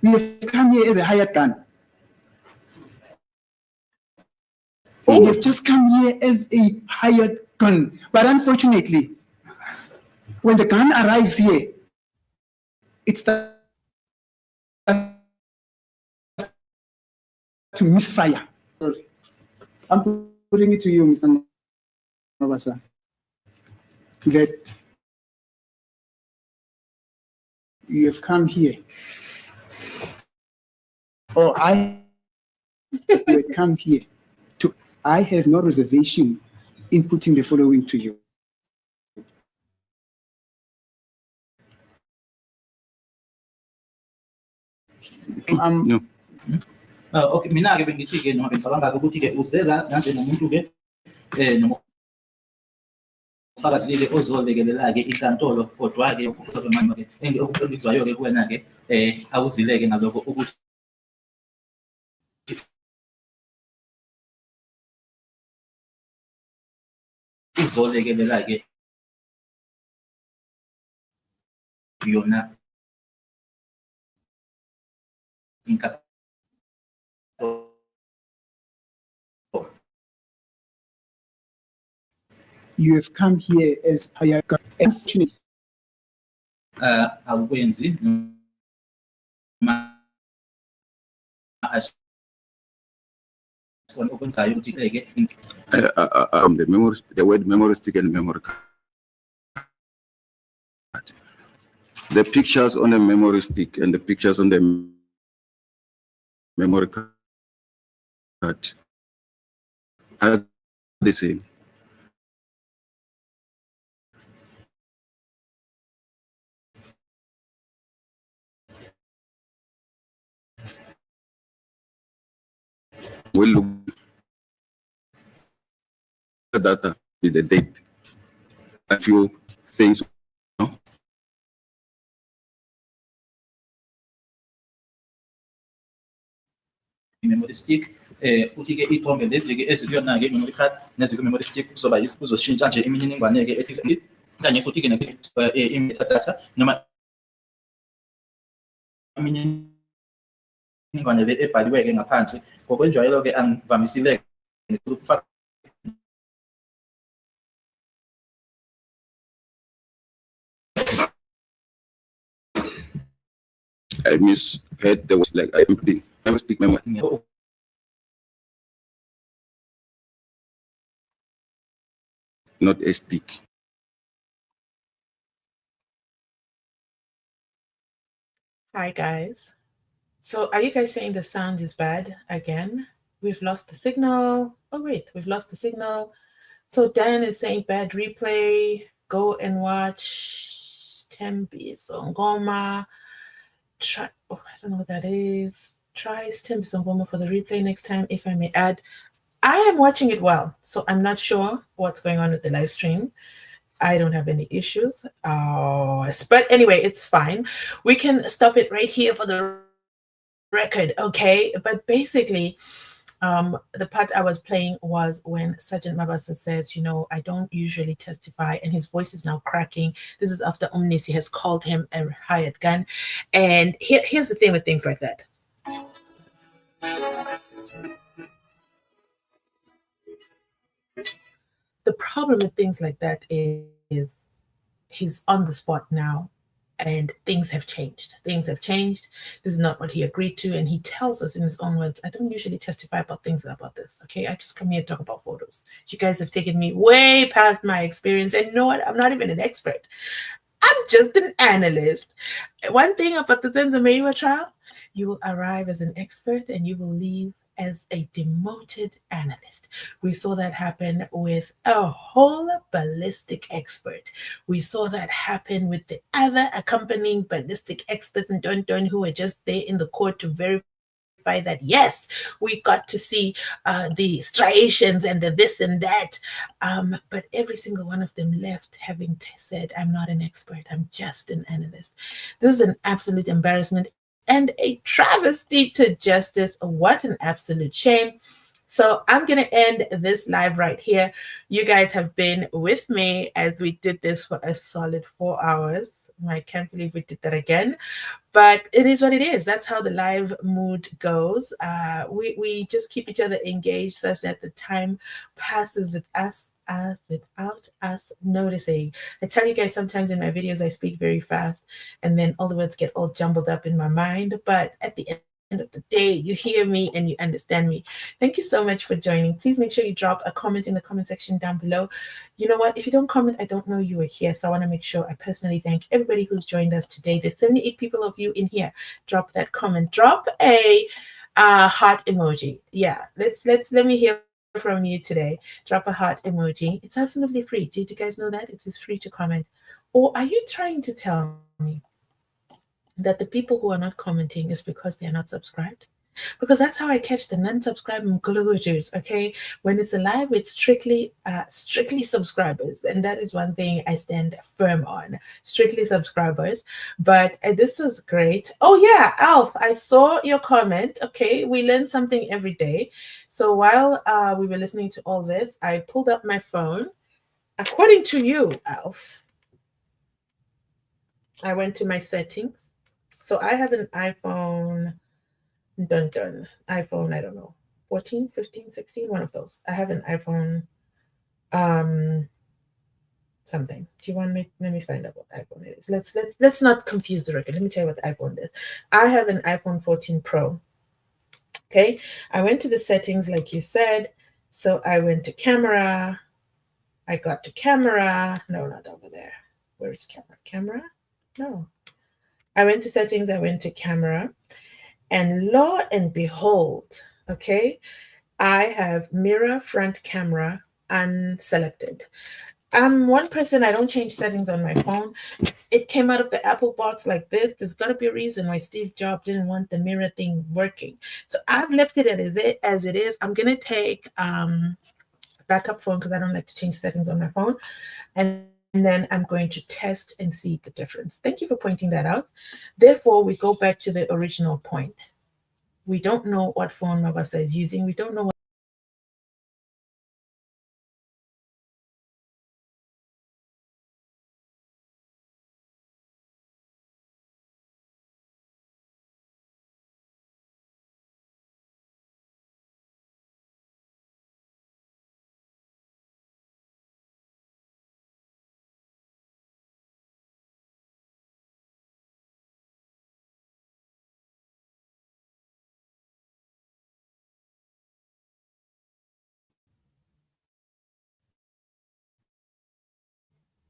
We have come here as a hired gun. We have just come here as a hired gun. But unfortunately, when the gun arrives here, it starts to misfire. I'm putting it to you, Mr. Mabasa, that you have come here, or I have come here to, I have no reservation in putting the following to you. No. Okay, mina-ke bengithi-ke noma bengicabanga-ke ukuthi-ke uzela nanjengomuntu-ke noma ufakazi-ke ozolekelela-ke inkantolo, kodwa-ke engikuzwayo-ke kuwena-ke awuzile-ke ngalokho ukuthi uzolekelela-ke yona inkantolo. You have come here as hired gun. Unfortunately, Awukwenzi noma okwenzayo ukuthi-ke the word memory stick and memory card. The pictures on the memory stick and the pictures on the memory card are the same. we'll look the data with the date. A few things. I-memory stick futhi-ke iy'thombe lezi-ke ezikuyona-ke i-memory card nezikwi-memory stick kuzoshintsha nje imininingwane-ke ethize kanye futhi-ke i-metadata noma imininingwane le ebhaliwe-ke ngaphansi. Ngokwenjwayelo-ke angivamisile-ke ukufaka I misheard the words like I empty. I will speak memory. Not a stick. Hi, guys. So are you guys saying the sound is bad again? We've lost the signal. Oh, wait, we've lost the signal. So Dan is saying bad replay. Go and watch Tembi Songoma. Try, oh, I don't know what that is. Try Tembi Songoma for the replay next time, if I may add. I am watching it well, so I'm not sure what's going on with the live stream. I don't have any issues. But anyway, it's fine. We can stop it right here for the record, okay? But basically, the part I was playing was when Sergeant Mabasa says, you know, I don't usually testify, and his voice is now cracking. This is after Omnisi has called him a hired gun. And here's the thing with things like that. The problem with things like that is he's on the spot now, and things have changed. Things have changed. This is not what he agreed to, and he tells us in his own words, I don't usually testify about things about this, okay? I just come here to talk about photos. You guys have taken me way past my experience, and you know what? I'm not even an expert. I'm just an analyst. One thing about the Zenza trial, you will arrive as an expert and you will leave as a demoted analyst. We saw that happen with a whole ballistic expert. We saw that happen with the other accompanying ballistic experts and Don who were just there in the court to verify that, yes, we got to see the striations and the this and that. But every single one of them left having said, I'm not an expert, I'm just an analyst. This is an absolute embarrassment and a travesty to justice. What an absolute shame. So I'm going to end this live right here. You guys have been with me as we did this for a solid 4 hours. I can't believe we did that again. But it is what it is. That's how the live mood goes. We just keep each other engaged such that the time passes with us without us noticing. I tell you guys, sometimes in my videos, I speak very fast and then all the words get all jumbled up in my mind. But at the end of the day, you hear me and you understand me. Thank you so much for joining. Please make sure you drop a comment in the comment section down below. You know what? If you don't comment, I don't know you are here. So I want to make sure I personally thank everybody who's joined us today. There's 78 people of you in here. Drop that comment. Drop a heart emoji. Yeah, let me hear from you today. Drop a heart emoji. It's absolutely free. Did you guys know that? It's free to comment. Or are you trying to tell me that the people who are not commenting is because they are not subscribed? Because that's how I catch the non-subscribed Mkulugujus, okay? When it's a live, it's strictly subscribers. And that is one thing I stand firm on. Strictly subscribers. But this was great. Oh yeah, Alf, I saw your comment. Okay, we learn something every day. So while we were listening to all this, I pulled up my phone. According to you, Alf, I went to my settings. So I have an iPhone... iPhone, I don't know, 14, 15, 16, one of those. I have an iPhone something. Do you want me? Let me find out what iPhone it is. Let's not confuse the record. Let me tell you what iPhone is. I have an iPhone 14 Pro. Okay. I went to the settings like you said. So I went to camera. I got to camera. No, not over there. Where is camera? Camera? No. I went to settings. I went to camera. And lo and behold, okay, I have mirror front camera unselected. I'm one person, I don't change settings on my phone. It came out of the Apple box like this. There's got to be a reason why Steve Jobs didn't want the mirror thing working. So I've left it as it is. I'm going to take backup phone because I don't like to change settings on my phone. And then I'm going to test and see the difference. Thank you for pointing that out. Therefore, we go back to the original point. We don't know what phone Mabasa is using. We don't know what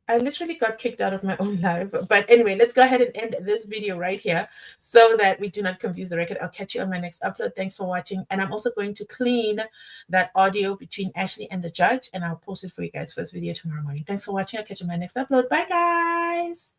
I literally got kicked out of my own live. But anyway, let's go ahead and end this video right here so that we do not confuse the record. I'll catch you on my next upload. Thanks for watching. And I'm also going to clean that audio between Ashley and the judge, and I'll post it for you guys first video tomorrow morning. Thanks for watching. I'll catch you on my next upload. Bye, guys.